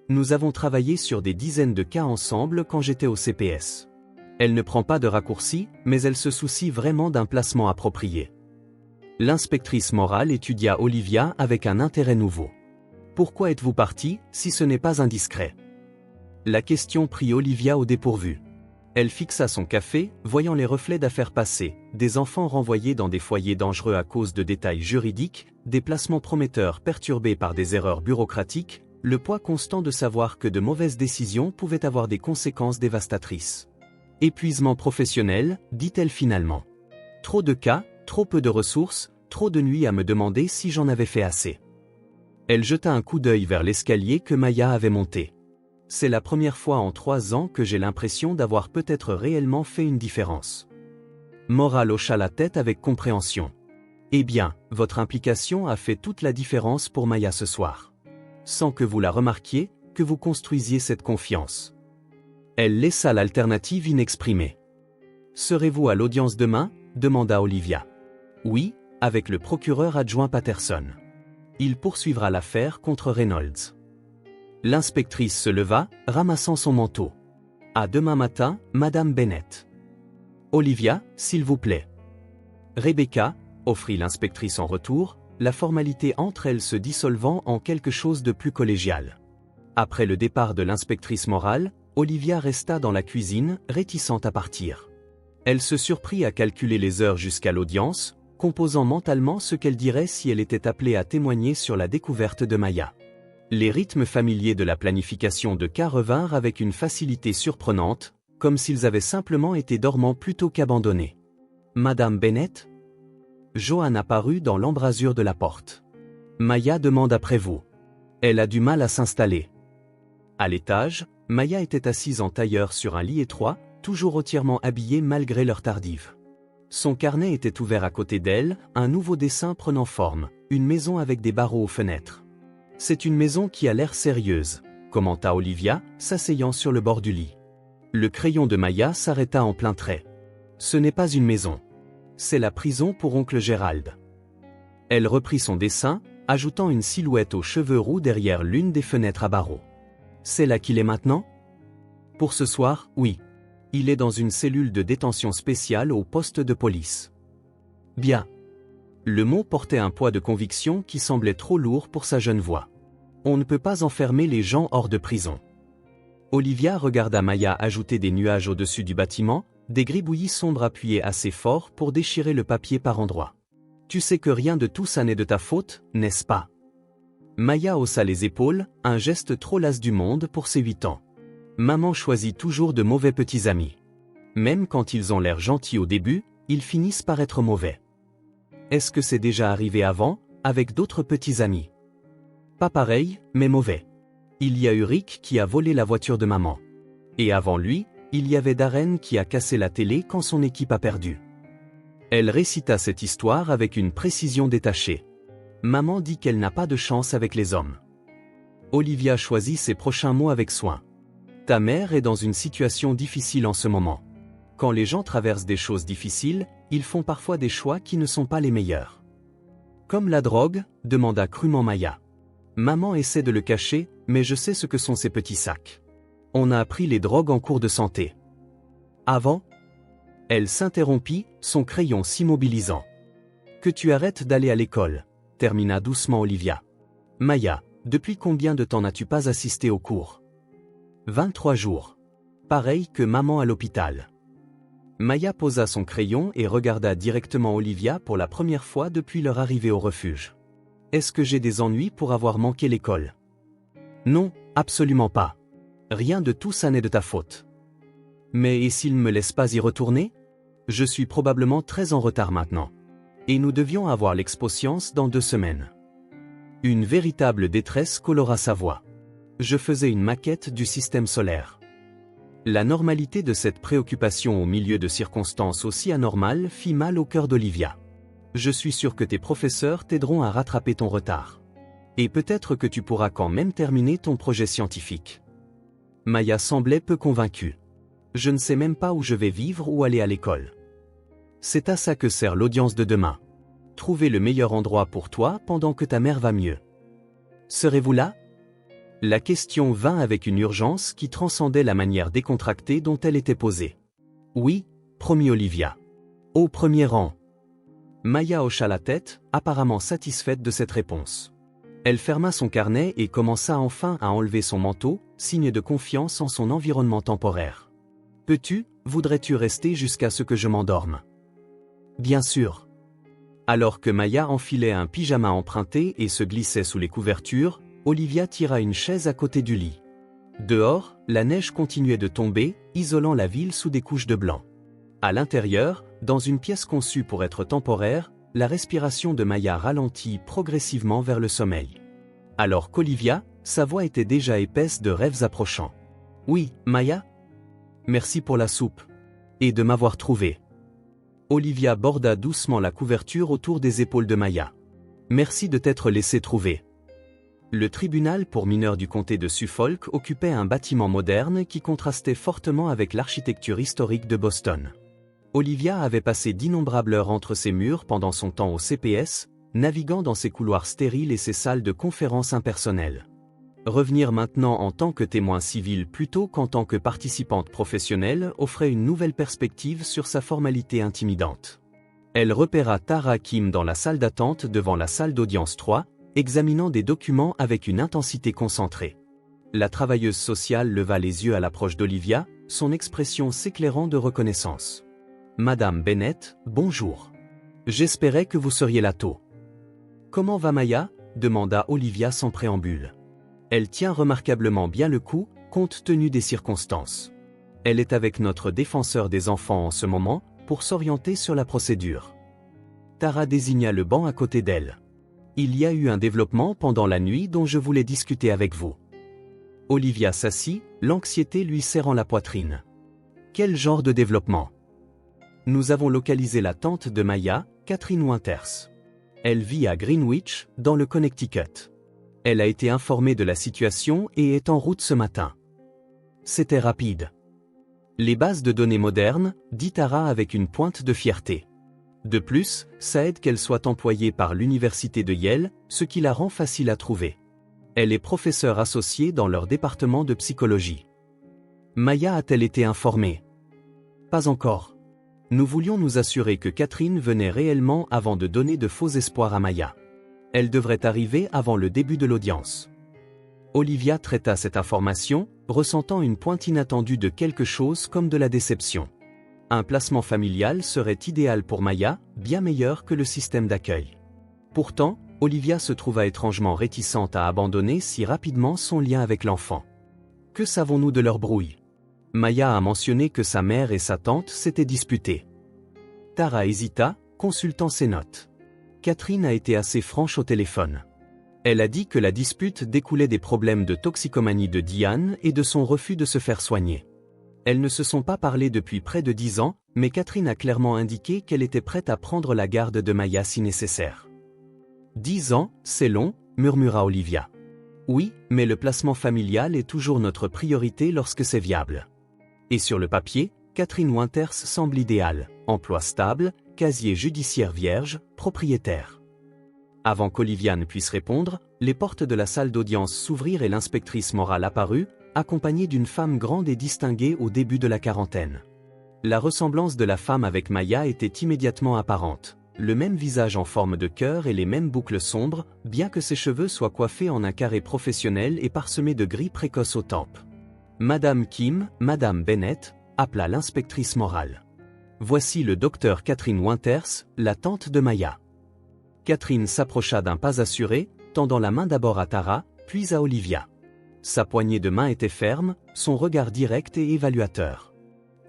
Nous avons travaillé sur des dizaines de cas ensemble quand j'étais au CPS. Elle ne prend pas de raccourcis, mais elle se soucie vraiment d'un placement approprié. L'inspectrice Moral étudia Olivia avec un intérêt nouveau. Pourquoi êtes-vous partie, si ce n'est pas indiscret? La question prit Olivia au dépourvu. Elle fixa son café, voyant les reflets d'affaires passées, des enfants renvoyés dans des foyers dangereux à cause de détails juridiques, des placements prometteurs perturbés par des erreurs bureaucratiques, le poids constant de savoir que de mauvaises décisions pouvaient avoir des conséquences dévastatrices. Épuisement professionnel, dit-elle finalement. Trop de cas, trop peu de ressources, trop de nuits à me demander si j'en avais fait assez. Elle jeta un coup d'œil vers l'escalier que Maya avait monté. C'est la première fois en 3 ans que j'ai l'impression d'avoir peut-être réellement fait une différence. Moral hocha la tête avec compréhension. Eh bien, votre implication a fait toute la différence pour Maya ce soir. Sans que vous la remarquiez, que vous construisiez cette confiance. Elle laissa l'alternative inexprimée. Serez-vous à l'audience demain? Demanda Olivia. Oui, avec le procureur adjoint Patterson. Il poursuivra l'affaire contre Reynolds. L'inspectrice se leva, ramassant son manteau. À demain matin, Madame Bennett. Olivia, s'il vous plaît. Rebecca, offrit l'inspectrice en retour, la formalité entre elles se dissolvant en quelque chose de plus collégial. Après le départ de l'inspectrice Moral, Olivia resta dans la cuisine, réticente à partir. Elle se surprit à calculer les heures jusqu'à l'audience, composant mentalement ce qu'elle dirait si elle était appelée à témoigner sur la découverte de Maya. Les rythmes familiers de la planification de cas revinrent avec une facilité surprenante, comme s'ils avaient simplement été dormants plutôt qu'abandonnés. Madame Bennett? Johan apparut dans l'embrasure de la porte. Maya demande après vous. Elle a du mal à s'installer. À l'étage, Maya était assise en tailleur sur un lit étroit, toujours entièrement habillée malgré l'heure tardive. Son carnet était ouvert à côté d'elle, un nouveau dessin prenant forme, une maison avec des barreaux aux fenêtres. C'est une maison qui a l'air sérieuse, commenta Olivia, s'asseyant sur le bord du lit. Le crayon de Maya s'arrêta en plein trait. Ce n'est pas une maison. C'est la prison pour oncle Gérald. Elle reprit son dessin, ajoutant une silhouette aux cheveux roux derrière l'une des fenêtres à barreaux. C'est là qu'il est maintenant? Pour ce soir, oui. Il est dans une cellule de détention spéciale au poste de police. Bien. Le mot portait un poids de conviction qui semblait trop lourd pour sa jeune voix. On ne peut pas enfermer les gens hors de prison. Olivia regarda Maya ajouter des nuages au-dessus du bâtiment, des gribouillis sombres appuyés assez fort pour déchirer le papier par endroits. Tu sais que rien de tout ça n'est de ta faute, n'est-ce pas? Maya haussa les épaules, un geste trop las du monde pour ses 8 ans. Maman choisit toujours de mauvais petits amis. Même quand ils ont l'air gentils au début, ils finissent par être mauvais. Est-ce que c'est déjà arrivé avant, avec d'autres petits amis? Pas pareil, mais mauvais. Il y a eu Rick qui a volé la voiture de maman. Et avant lui, il y avait Darren qui a cassé la télé quand son équipe a perdu. Elle récita cette histoire avec une précision détachée. Maman dit qu'elle n'a pas de chance avec les hommes. Olivia choisit ses prochains mots avec soin. Ta mère est dans une situation difficile en ce moment. Quand les gens traversent des choses difficiles, ils font parfois des choix qui ne sont pas les meilleurs. Comme la drogue, demanda crûment Maya. Maman essaie de le cacher, mais je sais ce que sont ces petits sacs. On a appris les drogues en cours de santé. Avant? Elle s'interrompit, son crayon s'immobilisant. Que tu arrêtes d'aller à l'école, termina doucement Olivia. Maya, depuis combien de temps n'as-tu pas assisté au cours? 23 jours. Pareil que maman à l'hôpital. Maya posa son crayon et regarda directement Olivia pour la première fois depuis leur arrivée au refuge. Est-ce que j'ai des ennuis pour avoir manqué l'école? Non, absolument pas. Rien de tout ça n'est de ta faute. Mais et s'il ne me laisse pas y retourner? Je suis probablement très en retard maintenant. Et nous devions avoir l'expo-science dans 2 semaines. Une véritable détresse colora sa voix. Je faisais une maquette du système solaire. La normalité de cette préoccupation au milieu de circonstances aussi anormales fit mal au cœur d'Olivia. Je suis sûr que tes professeurs t'aideront à rattraper ton retard. Et peut-être que tu pourras quand même terminer ton projet scientifique. Maya semblait peu convaincue. Je ne sais même pas où je vais vivre ou aller à l'école. C'est à ça que sert l'audience de demain. Trouver le meilleur endroit pour toi pendant que ta mère va mieux. Serez-vous là? La question vint avec une urgence qui transcendait la manière décontractée dont elle était posée. Oui, promit Olivia. Au premier rang. Maya hocha la tête, apparemment satisfaite de cette réponse. Elle ferma son carnet et commença enfin à enlever son manteau, signe de confiance en son environnement temporaire. Peux-tu, voudrais-tu rester jusqu'à ce que je m'endorme? Bien sûr. Alors que Maya enfilait un pyjama emprunté et se glissait sous les couvertures, Olivia tira une chaise à côté du lit. Dehors, la neige continuait de tomber, isolant la ville sous des couches de blanc. À l'intérieur, dans une pièce conçue pour être temporaire, la respiration de Maya ralentit progressivement vers le sommeil. Alors qu'Olivia, sa voix était déjà épaisse de rêves approchants. « Oui, Maya? Merci pour la soupe. Et de m'avoir trouvé. » Olivia borda doucement la couverture autour des épaules de Maya. « Merci de t'être laissé trouver. » Le tribunal pour mineurs du comté de Suffolk occupait un bâtiment moderne qui contrastait fortement avec l'architecture historique de Boston. Olivia avait passé d'innombrables heures entre ses murs pendant son temps au CPS, naviguant dans ses couloirs stériles et ses salles de conférences impersonnelles. Revenir maintenant en tant que témoin civil plutôt qu'en tant que participante professionnelle offrait une nouvelle perspective sur sa formalité intimidante. Elle repéra Tara Kim dans la salle d'attente devant la salle d'audience 3, examinant des documents avec une intensité concentrée. La travailleuse sociale leva les yeux à l'approche d'Olivia, son expression s'éclairant de reconnaissance. « Madame Bennett, bonjour. J'espérais que vous seriez là tôt. »« Comment va Maya ?» demanda Olivia sans préambule. Elle tient remarquablement bien le coup, compte tenu des circonstances. Elle est avec notre défenseur des enfants en ce moment, pour s'orienter sur la procédure. Tara désigna le banc à côté d'elle. Il y a eu un développement pendant la nuit dont je voulais discuter avec vous. Olivia s'assit, l'anxiété lui serrant la poitrine. Quel genre de développement? Nous avons localisé la tante de Maya, Catherine Winters. Elle vit à Greenwich, dans le Connecticut. Elle a été informée de la situation et est en route ce matin. C'était rapide. Les bases de données modernes, dit Tara avec une pointe de fierté. De plus, ça aide qu'elle soit employée par l'université de Yale, ce qui la rend facile à trouver. Elle est professeure associée dans leur département de psychologie. Maya a-t-elle été informée? Pas encore. Nous voulions nous assurer que Catherine venait réellement avant de donner de faux espoirs à Maya. Elle devrait arriver avant le début de l'audience. Olivia traita cette information, ressentant une pointe inattendue de quelque chose comme de la déception. Un placement familial serait idéal pour Maya, bien meilleur que le système d'accueil. Pourtant, Olivia se trouva étrangement réticente à abandonner si rapidement son lien avec l'enfant. Que savons-nous de leur brouille? Maya a mentionné que sa mère et sa tante s'étaient disputées. Tara hésita, consultant ses notes. Catherine a été assez franche au téléphone. Elle a dit que la dispute découlait des problèmes de toxicomanie de Diane et de son refus de se faire soigner. Elles ne se sont pas parlé depuis près de 10 ans, mais Catherine a clairement indiqué qu'elle était prête à prendre la garde de Maya si nécessaire. 10 ans, c'est long, murmura Olivia. Oui, mais le placement familial est toujours notre priorité lorsque c'est viable. Et sur le papier, Catherine Winters semble idéale, emploi stable, casier judiciaire vierge, propriétaire. Avant qu'Olivia ne puisse répondre, les portes de la salle d'audience s'ouvrirent et l'inspectrice morale apparut, accompagnée d'une femme grande et distinguée au début de la quarantaine. La ressemblance de la femme avec Maya était immédiatement apparente. Le même visage en forme de cœur et les mêmes boucles sombres, bien que ses cheveux soient coiffés en un carré professionnel et parsemés de gris précoces aux tempes. Madame Kim, Madame Bennett, appela l'inspectrice morale. Voici le docteur Catherine Winters, la tante de Maya. Catherine s'approcha d'un pas assuré, tendant la main d'abord à Tara, puis à Olivia. Sa poignée de main était ferme, son regard direct et évaluateur.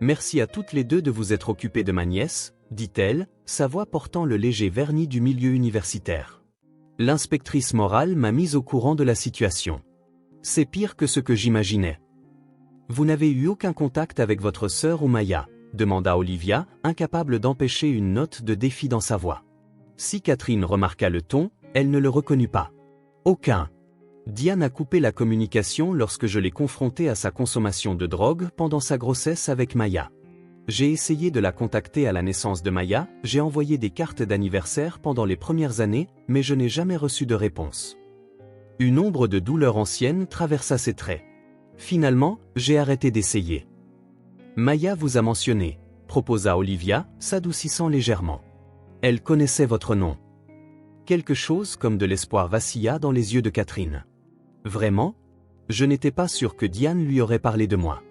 Merci à toutes les deux de vous être occupées de ma nièce, dit-elle, sa voix portant le léger vernis du milieu universitaire. L'inspectrice morale m'a mise au courant de la situation. C'est pire que ce que j'imaginais. Vous n'avez eu aucun contact avec votre sœur ou Maya, demanda Olivia, incapable d'empêcher une note de défi dans sa voix. Si Catherine remarqua le ton, elle ne le reconnut pas. Aucun. Diane a coupé la communication lorsque je l'ai confrontée à sa consommation de drogue pendant sa grossesse avec Maya. J'ai essayé de la contacter à la naissance de Maya, j'ai envoyé des cartes d'anniversaire pendant les premières années, mais je n'ai jamais reçu de réponse. Une ombre de douleur ancienne traversa ses traits. Finalement, j'ai arrêté d'essayer. Maya vous a mentionné, proposa Olivia, s'adoucissant légèrement. Elle connaissait votre nom. Quelque chose comme de l'espoir vacilla dans les yeux de Catherine. Vraiment? Je n'étais pas sûr que Diane lui aurait parlé de moi.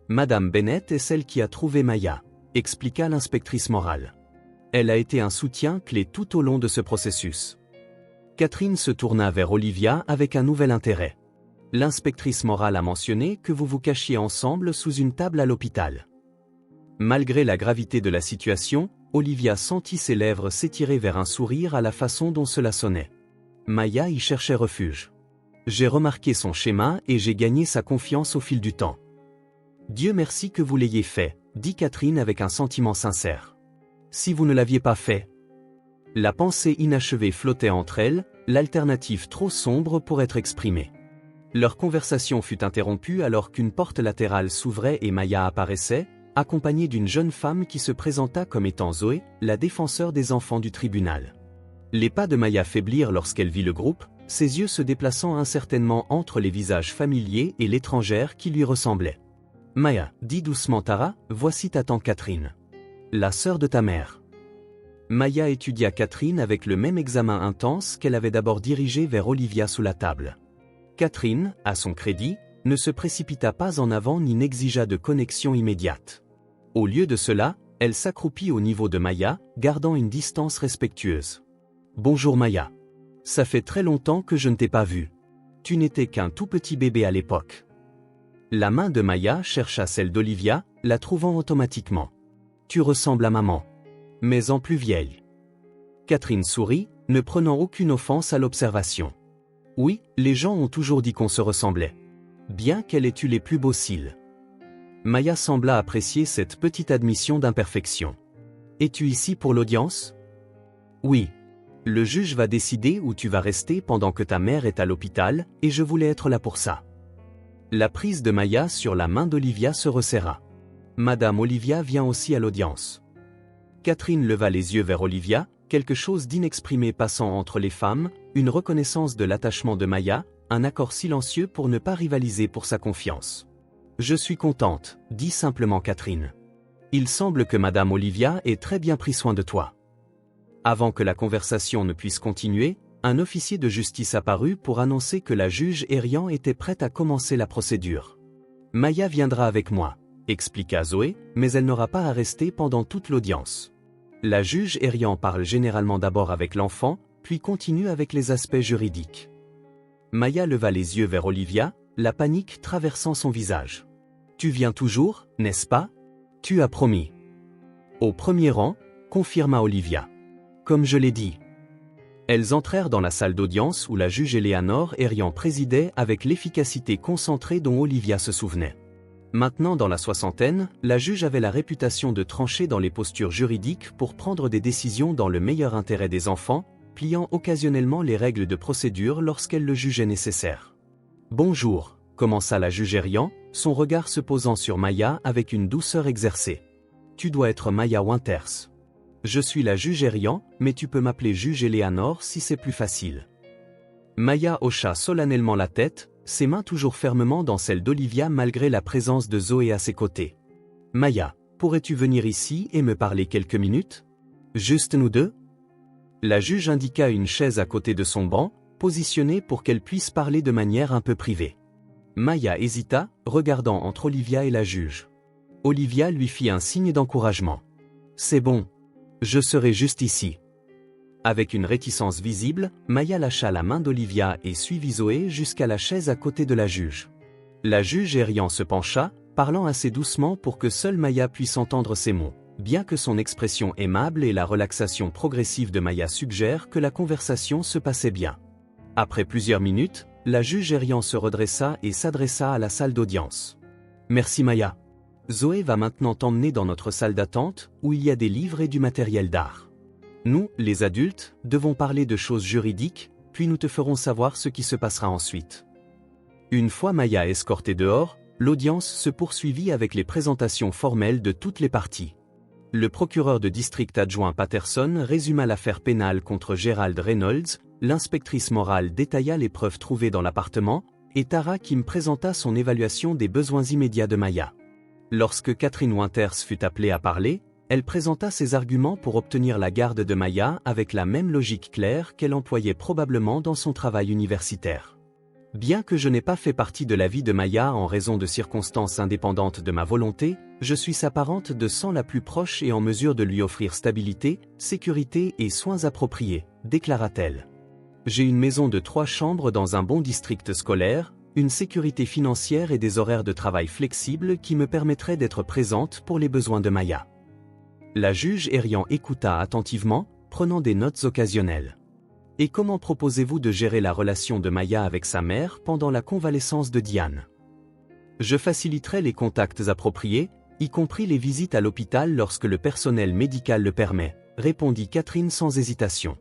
Madame Bennett est celle qui a trouvé Maya, expliqua l'inspectrice morale. Elle a été un soutien clé tout au long de ce processus. Catherine se tourna vers Olivia avec un nouvel intérêt. L'inspectrice morale a mentionné que vous vous cachiez ensemble sous une table à l'hôpital. Malgré la gravité de la situation, Olivia sentit ses lèvres s'étirer vers un sourire à la façon dont cela sonnait. Maya y cherchait refuge. J'ai remarqué son schéma et j'ai gagné sa confiance au fil du temps. Dieu merci que vous l'ayez fait, dit Catherine avec un sentiment sincère. Si vous ne l'aviez pas fait. La pensée inachevée flottait entre elles, l'alternative trop sombre pour être exprimée. Leur conversation fut interrompue alors qu'une porte latérale s'ouvrait et Maya apparaissait, accompagnée d'une jeune femme qui se présenta comme étant Zoé, la défenseure des enfants du tribunal. Les pas de Maya faiblirent lorsqu'elle vit le groupe, ses yeux se déplaçant incertainement entre les visages familiers et l'étrangère qui lui ressemblait. « Maya, dit doucement Tara, voici ta tante Catherine. La sœur de ta mère. » Maya étudia Catherine avec le même examen intense qu'elle avait d'abord dirigé vers Olivia sous la table. Catherine, à son crédit, ne se précipita pas en avant ni n'exigea de connexion immédiate. Au lieu de cela, elle s'accroupit au niveau de Maya, gardant une distance respectueuse. « Bonjour Maya. Ça fait très longtemps que je ne t'ai pas vue. Tu n'étais qu'un tout petit bébé à l'époque. » La main de Maya chercha celle d'Olivia, la trouvant automatiquement. « Tu ressembles à maman. Mais en plus vieille. » Catherine sourit, ne prenant aucune offense à l'observation. Oui, les gens ont toujours dit qu'on se ressemblait. Bien qu'elle ait eu les plus beaux cils. Maya sembla apprécier cette petite admission d'imperfection. « Es-tu ici pour l'audience ? » Oui. Le juge va décider où tu vas rester pendant que ta mère est à l'hôpital, et je voulais être là pour ça. La prise de Maya sur la main d'Olivia se resserra. Madame Olivia vient aussi à l'audience. Catherine leva les yeux vers Olivia, quelque chose d'inexprimé passant entre les femmes, une reconnaissance de l'attachement de Maya, un accord silencieux pour ne pas rivaliser pour sa confiance. « Je suis contente, dit simplement Catherine. Il semble que Madame Olivia ait très bien pris soin de toi. » Avant que la conversation ne puisse continuer, un officier de justice apparut pour annoncer que la juge Hérian était prête à commencer la procédure. « Maya viendra avec moi, » expliqua Zoé, mais elle n'aura pas à rester pendant toute l'audience. La juge Hérian parle généralement d'abord avec l'enfant, puis continue avec les aspects juridiques. Maya leva les yeux vers Olivia, la panique traversant son visage. « Tu viens toujours, n'est-ce pas ? Tu as promis. » « Au premier rang, » confirma Olivia. « Comme je l'ai dit. » Elles entrèrent dans la salle d'audience où la juge Eleanor Hérian présidait avec l'efficacité concentrée dont Olivia se souvenait. Maintenant dans la soixantaine, la juge avait la réputation de trancher dans les postures juridiques pour prendre des décisions dans le meilleur intérêt des enfants, pliant occasionnellement les règles de procédure lorsqu'elle le jugeait nécessaire. « Bonjour », commença la juge Hérian, son regard se posant sur Maya avec une douceur exercée. « Tu dois être Maya Winters. Je suis la juge Hérian, mais tu peux m'appeler juge Eleanor si c'est plus facile. » Maya hocha solennellement la tête, ses mains toujours fermement dans celles d'Olivia malgré la présence de Zoé à ses côtés. « Maya, pourrais-tu venir ici et me parler quelques minutes ? Juste nous deux ?» La juge indiqua une chaise à côté de son banc, positionnée pour qu'elle puisse parler de manière un peu privée. Maya hésita, regardant entre Olivia et la juge. Olivia lui fit un signe d'encouragement. « C'est bon. Je serai juste ici. » Avec une réticence visible, Maya lâcha la main d'Olivia et suivit Zoé jusqu'à la chaise à côté de la juge. La juge Hérian se pencha, parlant assez doucement pour que seule Maya puisse entendre ses mots, bien que son expression aimable et la relaxation progressive de Maya suggèrent que la conversation se passait bien. Après plusieurs minutes, la juge Erian se redressa et s'adressa à la salle d'audience. Merci Maya. Zoé va maintenant t'emmener dans notre salle d'attente, où il y a des livres et du matériel d'art. Nous, les adultes, devons parler de choses juridiques, puis nous te ferons savoir ce qui se passera ensuite. Une fois Maya escortée dehors, l'audience se poursuivit avec les présentations formelles de toutes les parties. Le procureur de district adjoint Patterson résuma l'affaire pénale contre Gerald Reynolds, l'inspectrice morale détailla les preuves trouvées dans l'appartement, et Tara Kim présenta son évaluation des besoins immédiats de Maya. Lorsque Catherine Winters fut appelée à parler, elle présenta ses arguments pour obtenir la garde de Maya avec la même logique claire qu'elle employait probablement dans son travail universitaire. Bien que je n'ai pas fait partie de la vie de Maya en raison de circonstances indépendantes de ma volonté, je suis sa parente de sang la plus proche et en mesure de lui offrir stabilité, sécurité et soins appropriés, déclara-t-elle. J'ai une maison de 3 chambres dans un bon district scolaire, une sécurité financière et des horaires de travail flexibles qui me permettraient d'être présente pour les besoins de Maya. La juge Erian écouta attentivement, prenant des notes occasionnelles. Et comment proposez-vous de gérer la relation de Maya avec sa mère pendant la convalescence de Diane? Je faciliterai les contacts appropriés, y compris les visites à l'hôpital lorsque le personnel médical le permet, répondit Catherine sans hésitation.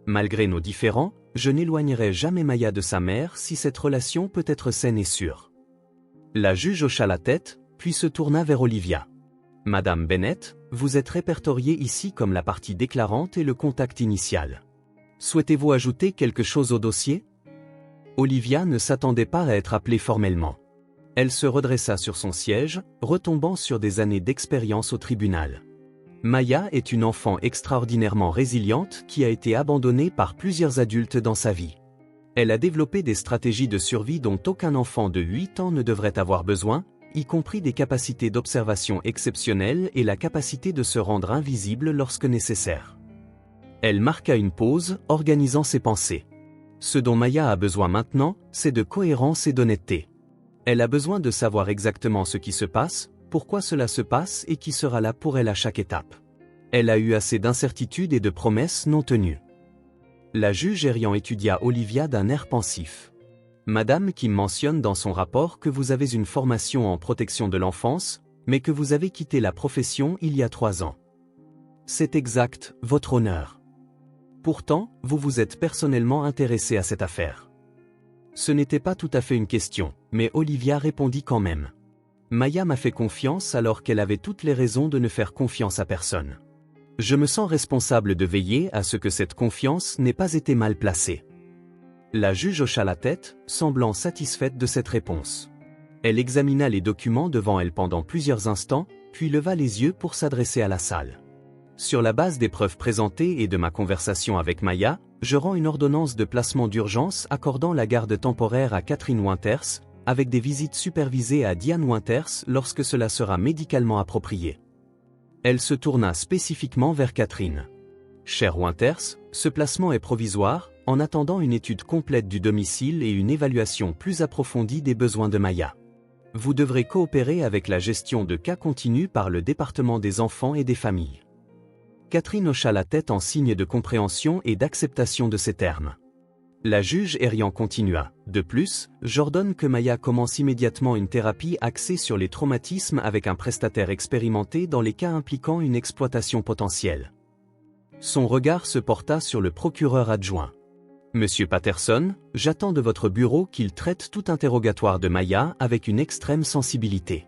Malgré nos différends, je n'éloignerai jamais Maya de sa mère si cette relation peut être saine et sûre. La juge hocha la tête, puis se tourna vers Olivia. Madame Bennett, vous êtes répertoriée ici comme la partie déclarante et le contact initial. Souhaitez-vous ajouter quelque chose au dossier? Olivia ne s'attendait pas à être appelée formellement. Elle se redressa sur son siège, retombant sur des années d'expérience au tribunal. Maya est une enfant extraordinairement résiliente qui a été abandonnée par plusieurs adultes dans sa vie. Elle a développé des stratégies de survie dont aucun enfant de 8 ans ne devrait avoir besoin, y compris des capacités d'observation exceptionnelles et la capacité de se rendre invisible lorsque nécessaire. Elle marqua une pause, organisant ses pensées. Ce dont Maya a besoin maintenant, c'est de cohérence et d'honnêteté. Elle a besoin de savoir exactement ce qui se passe, pourquoi cela se passe et qui sera là pour elle à chaque étape. Elle a eu assez d'incertitudes et de promesses non tenues. La juge Erian étudia Olivia d'un air pensif. Madame Kim mentionne dans son rapport que vous avez une formation en protection de l'enfance, mais que vous avez quitté la profession il y a 3 ans. C'est exact, votre honneur. Pourtant, vous vous êtes personnellement intéressé à cette affaire. Ce n'était pas tout à fait une question, mais Olivia répondit quand même. Maya m'a fait confiance alors qu'elle avait toutes les raisons de ne faire confiance à personne. Je me sens responsable de veiller à ce que cette confiance n'ait pas été mal placée. La juge hocha la tête, semblant satisfaite de cette réponse. Elle examina les documents devant elle pendant plusieurs instants, puis leva les yeux pour s'adresser à la salle. Sur la base des preuves présentées et de ma conversation avec Maya, je rends une ordonnance de placement d'urgence accordant la garde temporaire à Catherine Winters, avec des visites supervisées à Diane Winters lorsque cela sera médicalement approprié. Elle se tourna spécifiquement vers Catherine. Chère Winters, ce placement est provisoire, en attendant une étude complète du domicile et une évaluation plus approfondie des besoins de Maya. Vous devrez coopérer avec la gestion de cas continus par le département des enfants et des familles. Catherine hocha la tête en signe de compréhension et d'acceptation de ces termes. La juge Erian continua. De plus, j'ordonne que Maya commence immédiatement une thérapie axée sur les traumatismes avec un prestataire expérimenté dans les cas impliquant une exploitation potentielle. Son regard se porta sur le procureur adjoint. Monsieur Patterson, j'attends de votre bureau qu'il traite tout interrogatoire de Maya avec une extrême sensibilité.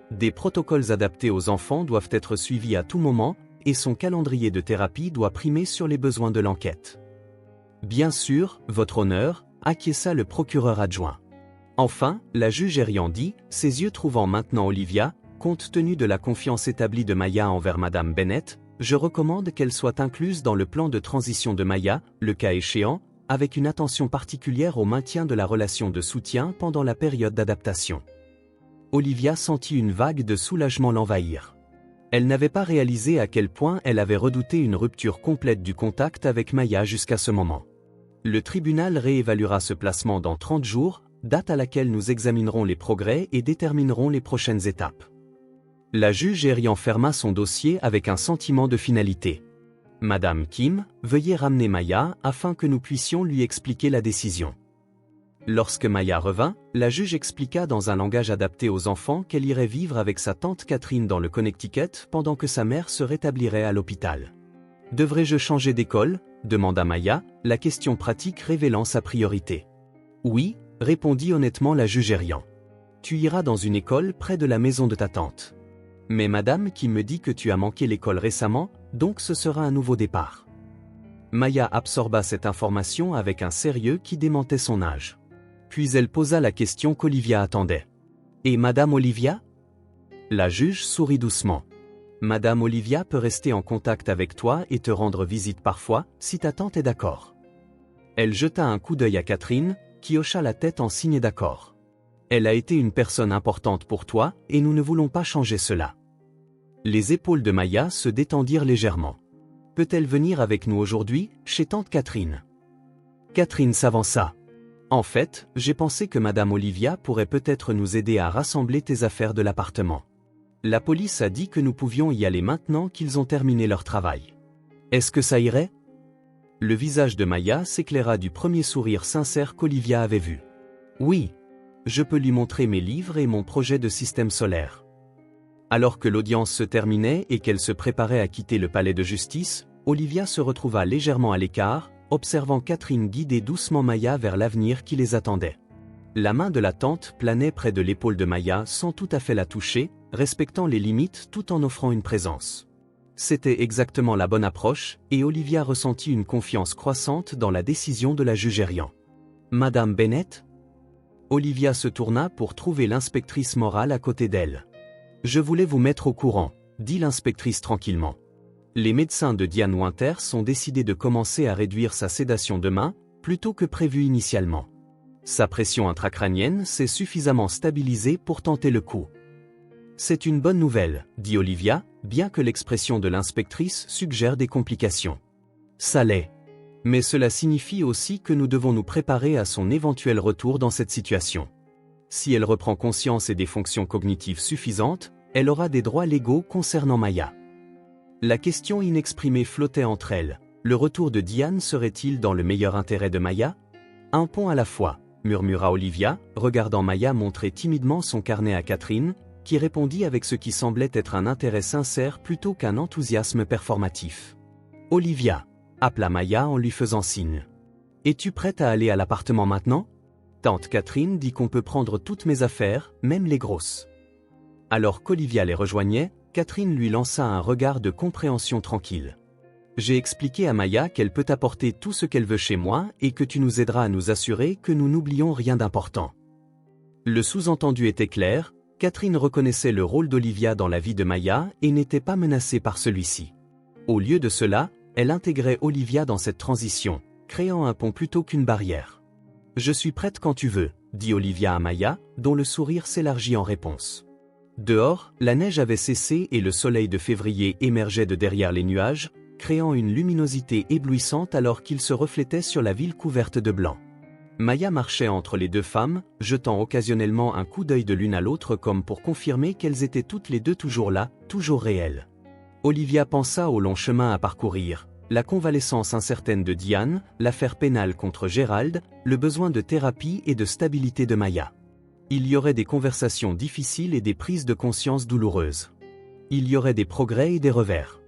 Des protocoles adaptés aux enfants doivent être suivis à tout moment, et son calendrier de thérapie doit primer sur les besoins de l'enquête. Bien sûr, votre honneur, acquiesça le procureur adjoint. Enfin, la juge Erian dit, ses yeux trouvant maintenant Olivia, compte tenu de la confiance établie de Maya envers Madame Bennett, je recommande qu'elle soit incluse dans le plan de transition de Maya, le cas échéant, avec une attention particulière au maintien de la relation de soutien pendant la période d'adaptation. Olivia sentit une vague de soulagement l'envahir. Elle n'avait pas réalisé à quel point elle avait redouté une rupture complète du contact avec Maya jusqu'à ce moment. Le tribunal réévaluera ce placement dans 30 jours, date à laquelle nous examinerons les progrès et déterminerons les prochaines étapes. La juge Erian ferma son dossier avec un sentiment de finalité. Madame Kim, veuillez ramener Maya afin que nous puissions lui expliquer la décision. Lorsque Maya revint, la juge expliqua dans un langage adapté aux enfants qu'elle irait vivre avec sa tante Catherine dans le Connecticut pendant que sa mère se rétablirait à l'hôpital. « Devrais-je changer d'école » demanda Maya, la question pratique révélant sa priorité. « Oui » répondit honnêtement la juge riant. « Tu iras dans une école près de la maison de ta tante. Mais madame qui me dit que tu as manqué l'école récemment, donc ce sera un nouveau départ. » Maya absorba cette information avec un sérieux qui démentait son âge. Puis elle posa la question qu'Olivia attendait. « Et Madame Olivia ?» La juge sourit doucement. « Madame Olivia peut rester en contact avec toi et te rendre visite parfois, si ta tante est d'accord. » Elle jeta un coup d'œil à Catherine, qui hocha la tête en signe d'accord. « Elle a été une personne importante pour toi, et nous ne voulons pas changer cela. » Les épaules de Maya se détendirent légèrement. « Peut-elle venir avec nous aujourd'hui, chez tante Catherine ?» Catherine s'avança. « En fait, j'ai pensé que Madame Olivia pourrait peut-être nous aider à rassembler tes affaires de l'appartement. La police a dit que nous pouvions y aller maintenant qu'ils ont terminé leur travail. Est-ce que ça irait ?» Le visage de Maya s'éclaira du premier sourire sincère qu'Olivia avait vu. « Oui. Je peux lui montrer mes livres et mon projet de système solaire. » Alors que l'audience se terminait et qu'elle se préparait à quitter le palais de justice, Olivia se retrouva légèrement à l'écart, observant Catherine guider doucement Maya vers l'avenir qui les attendait. La main de la tante planait près de l'épaule de Maya sans tout à fait la toucher, respectant les limites tout en offrant une présence. C'était exactement la bonne approche, et Olivia ressentit une confiance croissante dans la décision de la juge riant. « Madame Bennett ?» Olivia se tourna pour trouver l'inspectrice morale à côté d'elle. « Je voulais vous mettre au courant, » dit l'inspectrice tranquillement. Les médecins de Diane Winters ont décidé de commencer à réduire sa sédation demain, plutôt que prévu initialement. Sa pression intracrânienne s'est suffisamment stabilisée pour tenter le coup. C'est une bonne nouvelle, dit Olivia, bien que l'expression de l'inspectrice suggère des complications. Ça l'est. Mais cela signifie aussi que nous devons nous préparer à son éventuel retour dans cette situation. Si elle reprend conscience et des fonctions cognitives suffisantes, elle aura des droits légaux concernant Maya. La question inexprimée flottait entre elles. Le retour de Diane serait-il dans le meilleur intérêt de Maya ? Un pont à la fois, murmura Olivia, regardant Maya montrer timidement son carnet à Catherine, qui répondit avec ce qui semblait être un intérêt sincère plutôt qu'un enthousiasme performatif. « Olivia » appela Maya en lui faisant signe. « Es-tu prête à aller à l'appartement maintenant ? Tante Catherine dit qu'on peut prendre toutes mes affaires, même les grosses. » Alors qu'Olivia les rejoignait, Catherine lui lança un regard de compréhension tranquille. « J'ai expliqué à Maya qu'elle peut apporter tout ce qu'elle veut chez moi et que tu nous aideras à nous assurer que nous n'oublions rien d'important. » Le sous-entendu était clair, Catherine reconnaissait le rôle d'Olivia dans la vie de Maya et n'était pas menacée par celui-ci. Au lieu de cela, elle intégrait Olivia dans cette transition, créant un pont plutôt qu'une barrière. « Je suis prête quand tu veux, » dit Olivia à Maya, dont le sourire s'élargit en réponse. Dehors, la neige avait cessé et le soleil de février émergeait de derrière les nuages, créant une luminosité éblouissante alors qu'il se reflétait sur la ville couverte de blanc. Maya marchait entre les deux femmes, jetant occasionnellement un coup d'œil de l'une à l'autre comme pour confirmer qu'elles étaient toutes les deux toujours là, toujours réelles. Olivia pensa au long chemin à parcourir, la convalescence incertaine de Diane, l'affaire pénale contre Gérald, le besoin de thérapie et de stabilité de Maya. Il y aurait des conversations difficiles et des prises de conscience douloureuses. Il y aurait des progrès et des revers.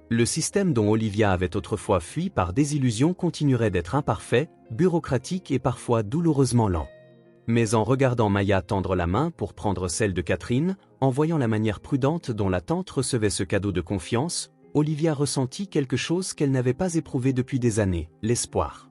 Le système dont Olivia avait autrefois fui par désillusion continuerait d'être imparfait, bureaucratique et parfois douloureusement lent. Mais en regardant Maya tendre la main pour prendre celle de Catherine, en voyant la manière prudente dont la tante recevait ce cadeau de confiance, Olivia ressentit quelque chose qu'elle n'avait pas éprouvé depuis des années, l'espoir.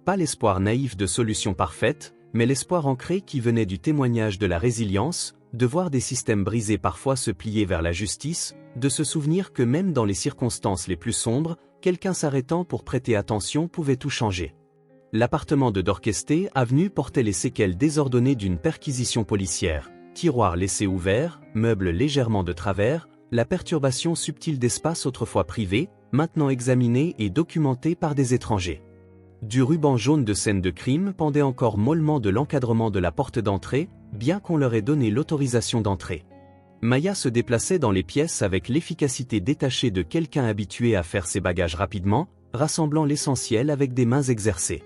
Pas l'espoir naïf de solutions parfaites, mais l'espoir ancré qui venait du témoignage de la résilience, de voir des systèmes brisés parfois se plier vers la justice, de se souvenir que même dans les circonstances les plus sombres, quelqu'un s'arrêtant pour prêter attention pouvait tout changer. L'appartement de Dorchester Avenue portait les séquelles désordonnées d'une perquisition policière, tiroirs laissés ouverts, meubles légèrement de travers, la perturbation subtile d'espaces autrefois privés, maintenant examinés et documentés par des étrangers. Du ruban jaune de scène de crime pendait encore mollement de l'encadrement de la porte d'entrée, bien qu'on leur ait donné l'autorisation d'entrer. Maya se déplaçait dans les pièces avec l'efficacité détachée de quelqu'un habitué à faire ses bagages rapidement, rassemblant l'essentiel avec des mains exercées.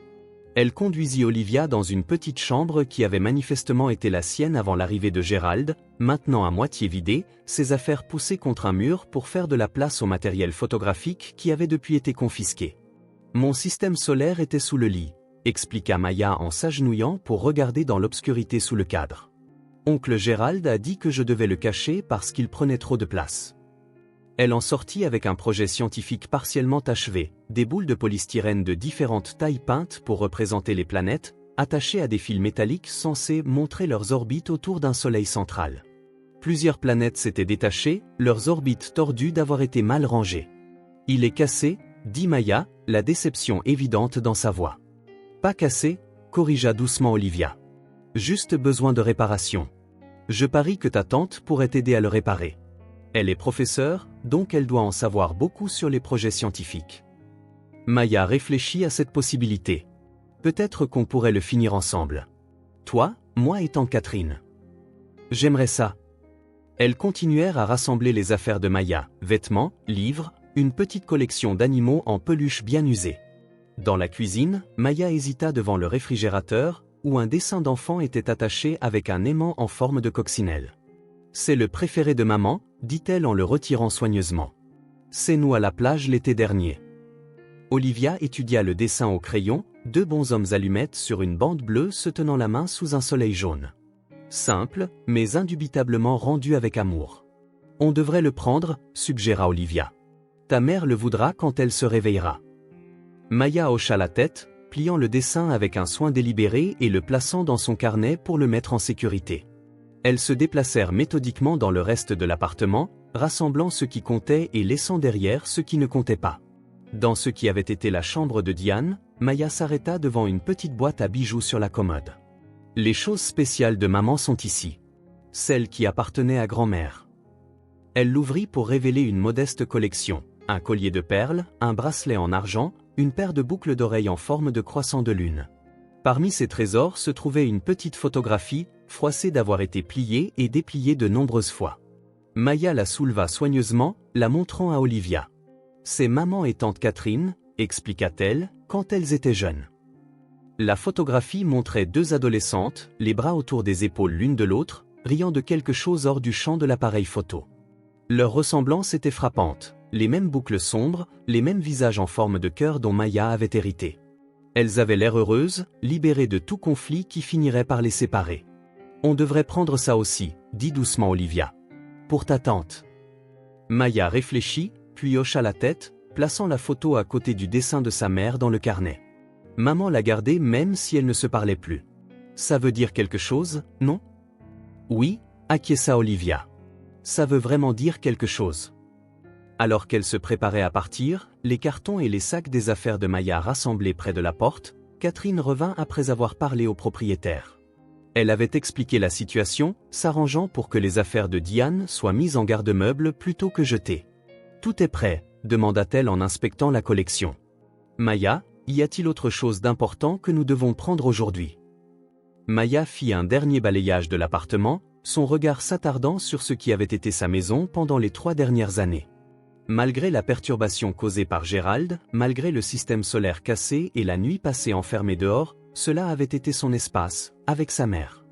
Elle conduisit Olivia dans une petite chambre qui avait manifestement été la sienne avant l'arrivée de Gérald, maintenant à moitié vidée, ses affaires poussées contre un mur pour faire de la place au matériel photographique qui avait depuis été confisqué. Mon système solaire était sous le lit, expliqua Maya en s'agenouillant pour regarder dans l'obscurité sous le cadre. Oncle Gérald a dit que je devais le cacher parce qu'il prenait trop de place. Elle en sortit avec un projet scientifique partiellement achevé, des boules de polystyrène de différentes tailles peintes pour représenter les planètes, attachées à des fils métalliques censés montrer leurs orbites autour d'un soleil central. Plusieurs planètes s'étaient détachées, leurs orbites tordues d'avoir été mal rangées. « Il est cassé », dit Maya, la déception évidente dans sa voix. « Pas cassé », corrigea doucement Olivia. « Juste besoin de réparation. Je parie que ta tante pourrait t'aider à le réparer. Elle est professeure, donc elle doit en savoir beaucoup sur les projets scientifiques. » Maya réfléchit à cette possibilité. Peut-être qu'on pourrait le finir ensemble. Toi, moi et tante Catherine. J'aimerais ça. Elles continuèrent à rassembler les affaires de Maya, vêtements, livres, une petite collection d'animaux en peluche bien usés. Dans la cuisine, Maya hésita devant le réfrigérateur, où un dessin d'enfant était attaché avec un aimant en forme de coccinelle. « C'est le préféré de maman », dit-elle en le retirant soigneusement. « C'est nous à la plage l'été dernier. » Olivia étudia le dessin au crayon, deux bonshommes allumettes sur une bande bleue se tenant la main sous un soleil jaune. Simple, mais indubitablement rendu avec amour. « On devrait le prendre, » suggéra Olivia. « Ta mère le voudra quand elle se réveillera. » Maya hocha la tête, pliant le dessin avec un soin délibéré et le plaçant dans son carnet pour le mettre en sécurité. Elles se déplacèrent méthodiquement dans le reste de l'appartement, rassemblant ce qui comptait et laissant derrière ce qui ne comptait pas. Dans ce qui avait été la chambre de Diane, Maya s'arrêta devant une petite boîte à bijoux sur la commode. « Les choses spéciales de maman sont ici. Celles qui appartenaient à grand-mère. » Elle l'ouvrit pour révéler une modeste collection, un collier de perles, un bracelet en argent, une paire de boucles d'oreilles en forme de croissant de lune. Parmi ces trésors se trouvait une petite photographie, froissée d'avoir été pliée et dépliée de nombreuses fois. Maya la souleva soigneusement, la montrant à Olivia. « C'est maman et tante Catherine », expliqua-t-elle, quand elles étaient jeunes. La photographie montrait deux adolescentes, les bras autour des épaules l'une de l'autre, riant de quelque chose hors du champ de l'appareil photo. Leur ressemblance était frappante, les mêmes boucles sombres, les mêmes visages en forme de cœur dont Maya avait hérité. Elles avaient l'air heureuses, libérées de tout conflit qui finirait par les séparer. « On devrait prendre ça aussi », dit doucement Olivia. « Pour ta tante. » Maya réfléchit, puis hocha la tête, plaçant la photo à côté du dessin de sa mère dans le carnet. Maman l'a gardée même si elle ne se parlait plus. « Ça veut dire quelque chose, non ?» « Oui », acquiesça Olivia. « Ça veut vraiment dire quelque chose. » Alors qu'elle se préparait à partir, les cartons et les sacs des affaires de Maya rassemblés près de la porte, Catherine revint après avoir parlé au propriétaire. Elle avait expliqué la situation, s'arrangeant pour que les affaires de Diane soient mises en garde-meuble plutôt que jetées. « Tout est prêt ?» demanda-t-elle en inspectant la collection. « Maya, y a-t-il autre chose d'important que nous devons prendre aujourd'hui ?» Maya fit un dernier balayage de l'appartement, son regard s'attardant sur ce qui avait été sa maison pendant les 3 dernières années. Malgré la perturbation causée par Gérald, malgré le système solaire cassé et la nuit passée enfermée dehors, cela avait été son espace, avec sa mère.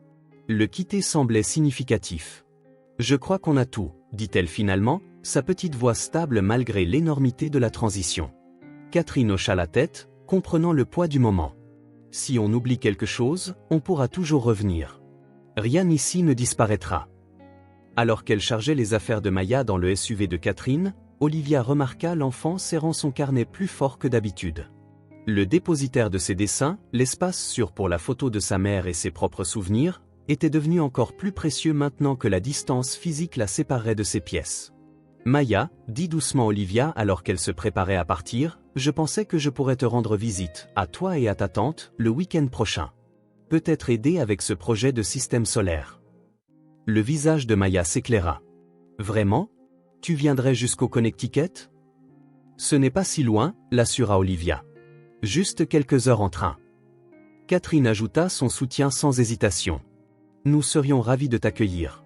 Le quitter semblait significatif. « Je crois qu'on a tout », dit-elle finalement, sa petite voix stable malgré l'énormité de la transition. Catherine hocha la tête, comprenant le poids du moment. « Si on oublie quelque chose, on pourra toujours revenir. Rien ici ne disparaîtra. » Alors qu'elle chargeait les affaires de Maya dans le SUV de Catherine, Olivia remarqua l'enfant serrant son carnet plus fort que d'habitude. Le dépositaire de ses dessins, l'espace sûr pour la photo de sa mère et ses propres souvenirs, était devenu encore plus précieux maintenant que la distance physique la séparait de ses pièces. « Maya, dit doucement Olivia alors qu'elle se préparait à partir, je pensais que je pourrais te rendre visite, à toi et à ta tante, le week-end prochain. Peut-être aider avec ce projet de système solaire. » Le visage de Maya s'éclaira. « Vraiment ? Tu viendrais jusqu'au Connecticut ? » « Ce n'est pas si loin, l'assura Olivia. Juste quelques heures en train. » Catherine ajouta son soutien sans hésitation. « Nous serions ravis de t'accueillir.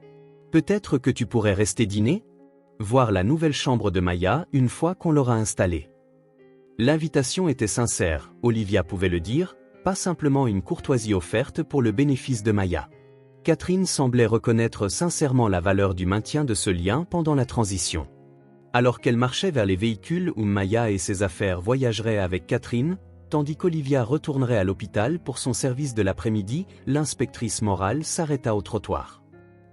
Peut-être que tu pourrais rester dîner ? Voir la nouvelle chambre de Maya une fois qu'on l'aura installée. » L'invitation était sincère, Olivia pouvait le dire, pas simplement une courtoisie offerte pour le bénéfice de Maya. Catherine semblait reconnaître sincèrement la valeur du maintien de ce lien pendant la transition. Alors qu'elle marchait vers les véhicules où Maya et ses affaires voyageraient avec Catherine, tandis qu'Olivia retournerait à l'hôpital pour son service de l'après-midi, l'inspectrice morale s'arrêta au trottoir.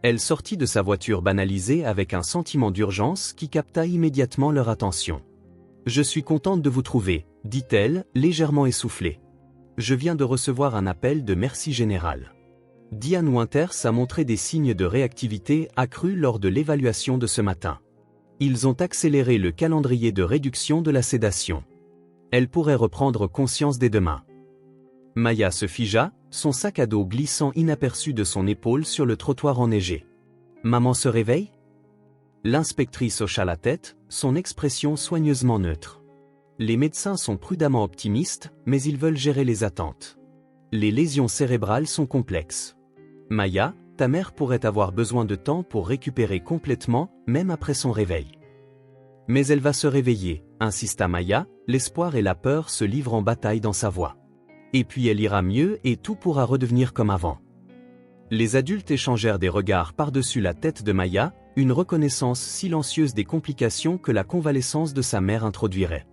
Elle sortit de sa voiture banalisée avec un sentiment d'urgence qui capta immédiatement leur attention. « Je suis contente de vous trouver », dit-elle, légèrement essoufflée. « Je viens de recevoir un appel de Merci Général. » Diane Winters a montré des signes de réactivité accrue lors de l'évaluation de ce matin. Ils ont accéléré le calendrier de réduction de la sédation. Elle pourrait reprendre conscience dès demain. Maya se figea, son sac à dos glissant inaperçu de son épaule sur le trottoir enneigé. « Maman se réveille ?» L'inspectrice hocha la tête, son expression soigneusement neutre. Les médecins sont prudemment optimistes, mais ils veulent gérer les attentes. Les lésions cérébrales sont complexes. Maya, ta mère pourrait avoir besoin de temps pour récupérer complètement, même après son réveil. Mais elle va se réveiller, insista Maya, l'espoir et la peur se livrent en bataille dans sa voix. Et puis elle ira mieux et tout pourra redevenir comme avant. Les adultes échangèrent des regards par-dessus la tête de Maya, une reconnaissance silencieuse des complications que la convalescence de sa mère introduirait.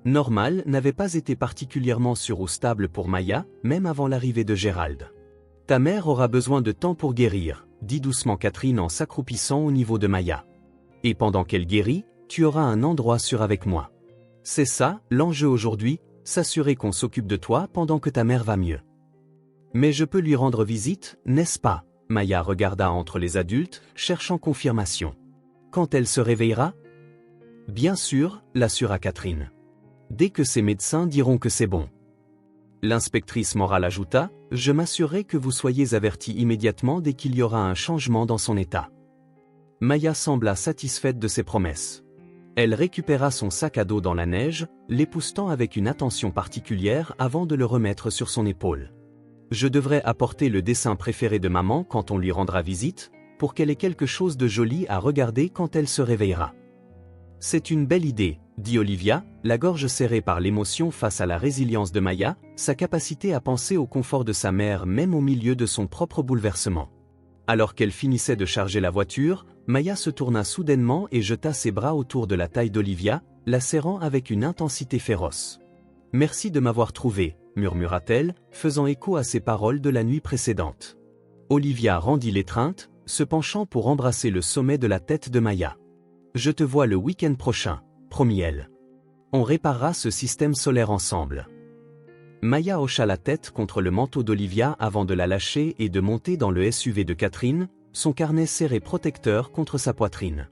Normal n'avait pas été particulièrement sûr ou stable pour Maya, même avant l'arrivée de Gérald. Ta mère aura besoin de temps pour guérir, dit doucement Catherine en s'accroupissant au niveau de Maya. Et pendant qu'elle guérit, tu auras un endroit sûr avec moi. C'est ça, l'enjeu aujourd'hui, s'assurer qu'on s'occupe de toi pendant que ta mère va mieux. Mais je peux lui rendre visite, n'est-ce pas? Maya regarda entre les adultes, cherchant confirmation. Quand elle se réveillera? Bien sûr, l'assura Catherine. Dès que ses médecins diront que c'est bon. L'inspectrice morale ajouta, je m'assurerai que vous soyez avertis immédiatement dès qu'il y aura un changement dans son état. Maya sembla satisfaite de ses promesses. Elle récupéra son sac à dos dans la neige, l'époussetant avec une attention particulière avant de le remettre sur son épaule. Je devrais apporter le dessin préféré de maman quand on lui rendra visite, pour qu'elle ait quelque chose de joli à regarder quand elle se réveillera. C'est une belle idée, dit Olivia, la gorge serrée par l'émotion face à la résilience de Maya, sa capacité à penser au confort de sa mère même au milieu de son propre bouleversement. Alors qu'elle finissait de charger la voiture, Maya se tourna soudainement et jeta ses bras autour de la taille d'Olivia, la serrant avec une intensité féroce. « Merci de m'avoir trouvé », murmura-t-elle, faisant écho à ses paroles de la nuit précédente. Olivia rendit l'étreinte, se penchant pour embrasser le sommet de la tête de Maya. « Je te vois le week-end prochain », promit-elle. « On réparera ce système solaire ensemble. » Maya hocha la tête contre le manteau d'Olivia avant de la lâcher et de monter dans le SUV de Catherine, son carnet serré protecteur contre sa poitrine.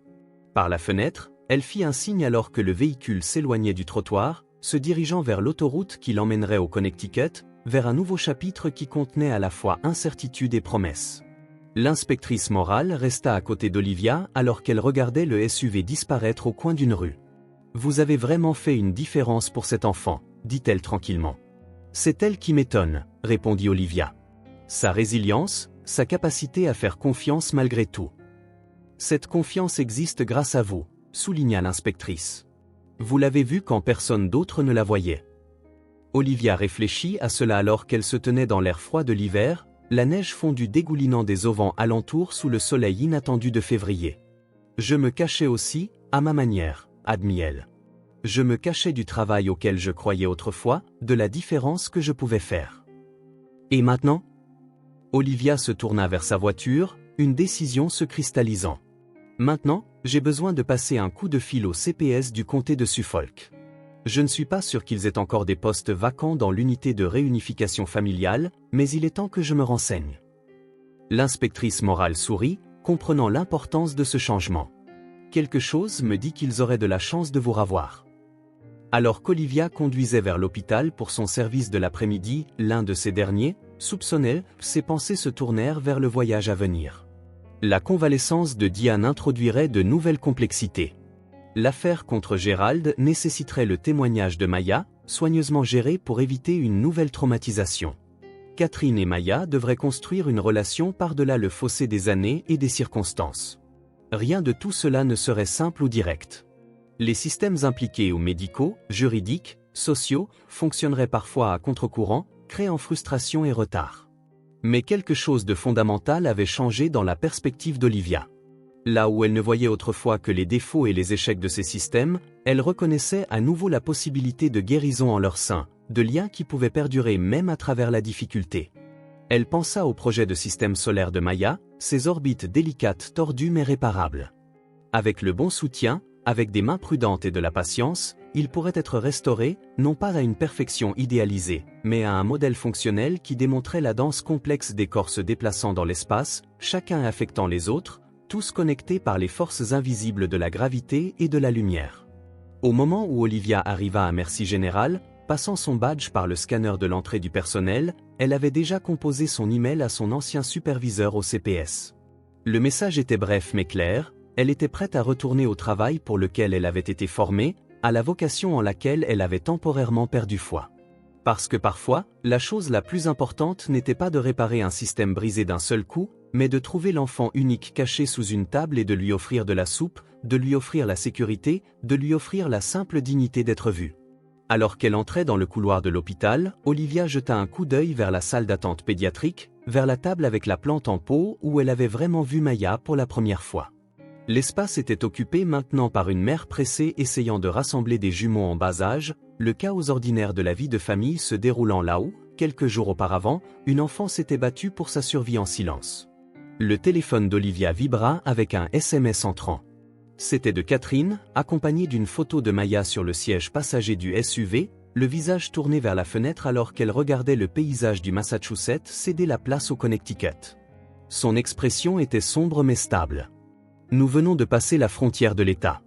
Par la fenêtre, elle fit un signe alors que le véhicule s'éloignait du trottoir, se dirigeant vers l'autoroute qui l'emmènerait au Connecticut, vers un nouveau chapitre qui contenait à la fois incertitude et promesse. L'inspectrice morale resta à côté d'Olivia alors qu'elle regardait le SUV disparaître au coin d'une rue. « Vous avez vraiment fait une différence pour cet enfant, » dit-elle tranquillement. « C'est elle qui m'étonne, » répondit Olivia. « Sa résilience, sa capacité à faire confiance malgré tout. » « Cette confiance existe grâce à vous, » souligna l'inspectrice. « Vous l'avez vue quand personne d'autre ne la voyait. » Olivia réfléchit à cela alors qu'elle se tenait dans l'air froid de l'hiver, la neige fondue dégoulinant des auvents alentours sous le soleil inattendu de février. « Je me cachais aussi, à ma manière, » admit-elle. « Je me cachais du travail auquel je croyais autrefois, de la différence que je pouvais faire. » Et maintenant? Olivia se tourna vers sa voiture, une décision se cristallisant. « Maintenant, j'ai besoin de passer un coup de fil au CPS du comté de Suffolk. Je ne suis pas sûr qu'ils aient encore des postes vacants dans l'unité de réunification familiale, mais il est temps que je me renseigne. » L'inspectrice morale sourit, comprenant l'importance de ce changement. « Quelque chose me dit qu'ils auraient de la chance de vous ravoir. » Alors qu'Olivia conduisait vers l'hôpital pour son service de l'après-midi, l'un de ces derniers, soupçonnait, ses pensées se tournèrent vers le voyage à venir. La convalescence de Diane introduirait de nouvelles complexités. L'affaire contre Gérald nécessiterait le témoignage de Maya, soigneusement géré pour éviter une nouvelle traumatisation. Catherine et Maya devraient construire une relation par-delà le fossé des années et des circonstances. Rien de tout cela ne serait simple ou direct. Les systèmes impliqués ou médicaux, juridiques, sociaux, fonctionneraient parfois à contre-courant, créant frustration et retard. Mais quelque chose de fondamental avait changé dans la perspective d'Olivia. Là où elle ne voyait autrefois que les défauts et les échecs de ces systèmes, elle reconnaissait à nouveau la possibilité de guérison en leur sein, de liens qui pouvaient perdurer même à travers la difficulté. Elle pensa au projet de système solaire de Maya, ses orbites délicates tordues mais réparables. Avec le bon soutien, avec des mains prudentes et de la patience, il pourrait être restauré, non pas à une perfection idéalisée, mais à un modèle fonctionnel qui démontrait la danse complexe des corps se déplaçant dans l'espace, chacun affectant les autres, tous connectés par les forces invisibles de la gravité et de la lumière. Au moment où Olivia arriva à Merci Général, passant son badge par le scanner de l'entrée du personnel, elle avait déjà composé son email à son ancien superviseur au CPS. Le message était bref mais clair, elle était prête à retourner au travail pour lequel elle avait été formée, à la vocation en laquelle elle avait temporairement perdu foi. Parce que parfois, la chose la plus importante n'était pas de réparer un système brisé d'un seul coup, mais de trouver l'enfant unique caché sous une table et de lui offrir de la soupe, de lui offrir la sécurité, de lui offrir la simple dignité d'être vue. Alors qu'elle entrait dans le couloir de l'hôpital, Olivia jeta un coup d'œil vers la salle d'attente pédiatrique, vers la table avec la plante en pot où elle avait vraiment vu Maya pour la première fois. L'espace était occupé maintenant par une mère pressée essayant de rassembler des jumeaux en bas âge, le chaos ordinaire de la vie de famille se déroulant là où, quelques jours auparavant, une enfant s'était battue pour sa survie en silence. Le téléphone d'Olivia vibra avec un SMS entrant. C'était de Catherine, accompagnée d'une photo de Maya sur le siège passager du SUV, le visage tourné vers la fenêtre alors qu'elle regardait le paysage du Massachusetts céder la place au Connecticut. Son expression était sombre mais stable. « Nous venons de passer la frontière de l'État.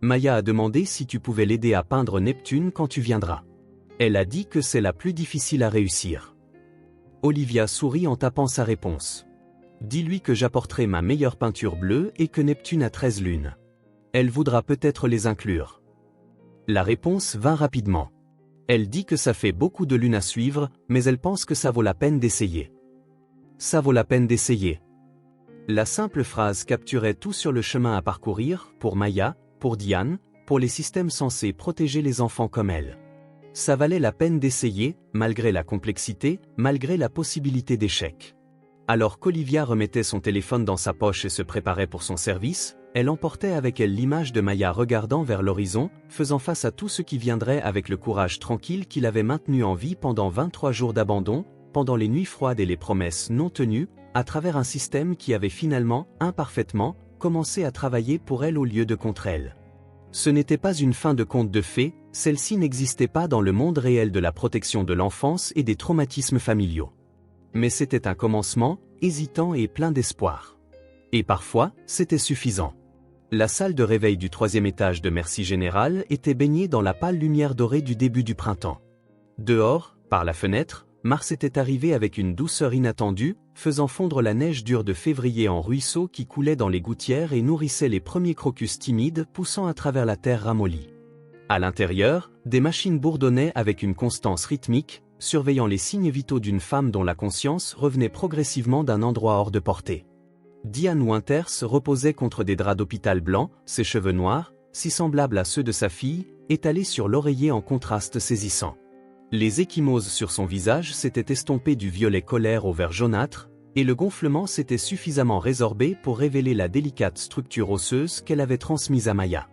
Maya a demandé si tu pouvais l'aider à peindre Neptune quand tu viendras. Elle a dit que c'est la plus difficile à réussir. » Olivia sourit en tapant sa réponse. « Dis-lui que j'apporterai ma meilleure peinture bleue et que Neptune a 13 lunes. Elle voudra peut-être les inclure. » La réponse vint rapidement. Elle dit que ça fait beaucoup de lunes à suivre, mais elle pense que ça vaut la peine d'essayer. Ça vaut la peine d'essayer. La simple phrase capturait tout sur le chemin à parcourir, pour Maya, pour Diane, pour les systèmes censés protéger les enfants comme elle. Ça valait la peine d'essayer, malgré la complexité, malgré la possibilité d'échec. Alors qu'Olivia remettait son téléphone dans sa poche et se préparait pour son service, elle emportait avec elle l'image de Maya regardant vers l'horizon, faisant face à tout ce qui viendrait avec le courage tranquille qu'il avait maintenu en vie pendant 23 jours d'abandon, pendant les nuits froides et les promesses non tenues, à travers un système qui avait finalement, imparfaitement, commencé à travailler pour elle au lieu de contre elle. Ce n'était pas une fin de conte de fées, celle-ci n'existait pas dans le monde réel de la protection de l'enfance et des traumatismes familiaux. Mais c'était un commencement, hésitant et plein d'espoir. Et parfois, c'était suffisant. La salle de réveil du 3e étage de Merci Général était baignée dans la pâle lumière dorée du début du printemps. Dehors, par la fenêtre, Mars était arrivé avec une douceur inattendue, faisant fondre la neige dure de février en ruisseaux qui coulaient dans les gouttières et nourrissaient les premiers crocus timides poussant à travers la terre ramollie. À l'intérieur, des machines bourdonnaient avec une constance rythmique, surveillant les signes vitaux d'une femme dont la conscience revenait progressivement d'un endroit hors de portée. Diane Winters se reposait contre des draps d'hôpital blancs, ses cheveux noirs, si semblables à ceux de sa fille, étalés sur l'oreiller en contraste saisissant. Les ecchymoses sur son visage s'étaient estompées du violet colère au vert jaunâtre, et le gonflement s'était suffisamment résorbé pour révéler la délicate structure osseuse qu'elle avait transmise à Maya.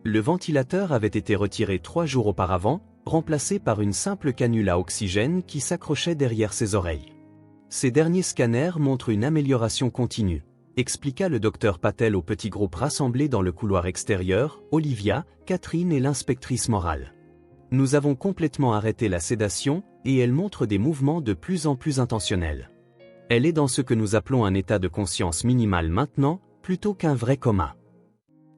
Le ventilateur avait été retiré 3 jours auparavant, remplacé par une simple canule à oxygène qui s'accrochait derrière ses oreilles. Ces derniers scanners montrent une amélioration continue, expliqua le docteur Patel au petit groupe rassemblé dans le couloir extérieur, Olivia, Catherine et l'inspectrice morale. Nous avons complètement arrêté la sédation, et elle montre des mouvements de plus en plus intentionnels. Elle est dans ce que nous appelons un état de conscience minimal maintenant, plutôt qu'un vrai coma.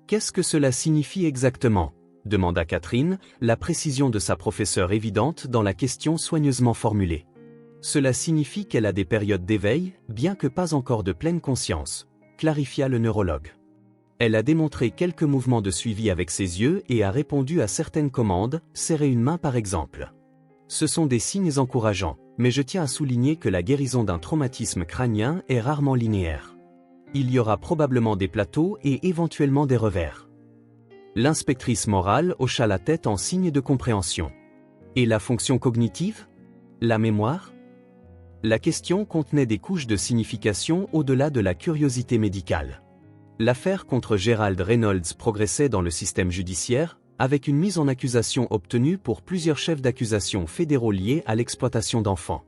Qu'est-ce que cela signifie exactement ? Demanda Catherine, la précision de sa professeure évidente dans la question soigneusement formulée. Cela signifie qu'elle a des périodes d'éveil, bien que pas encore de pleine conscience, clarifia le neurologue. Elle a démontré quelques mouvements de suivi avec ses yeux et a répondu à certaines commandes, serrer une main par exemple. Ce sont des signes encourageants, mais je tiens à souligner que la guérison d'un traumatisme crânien est rarement linéaire. Il y aura probablement des plateaux et éventuellement des revers. L'inspectrice morale hocha la tête en signe de compréhension. Et la fonction cognitive ? La mémoire? La question contenait des couches de signification au-delà de la curiosité médicale. L'affaire contre Gerald Reynolds progressait dans le système judiciaire, avec une mise en accusation obtenue pour plusieurs chefs d'accusation fédéraux liés à l'exploitation d'enfants.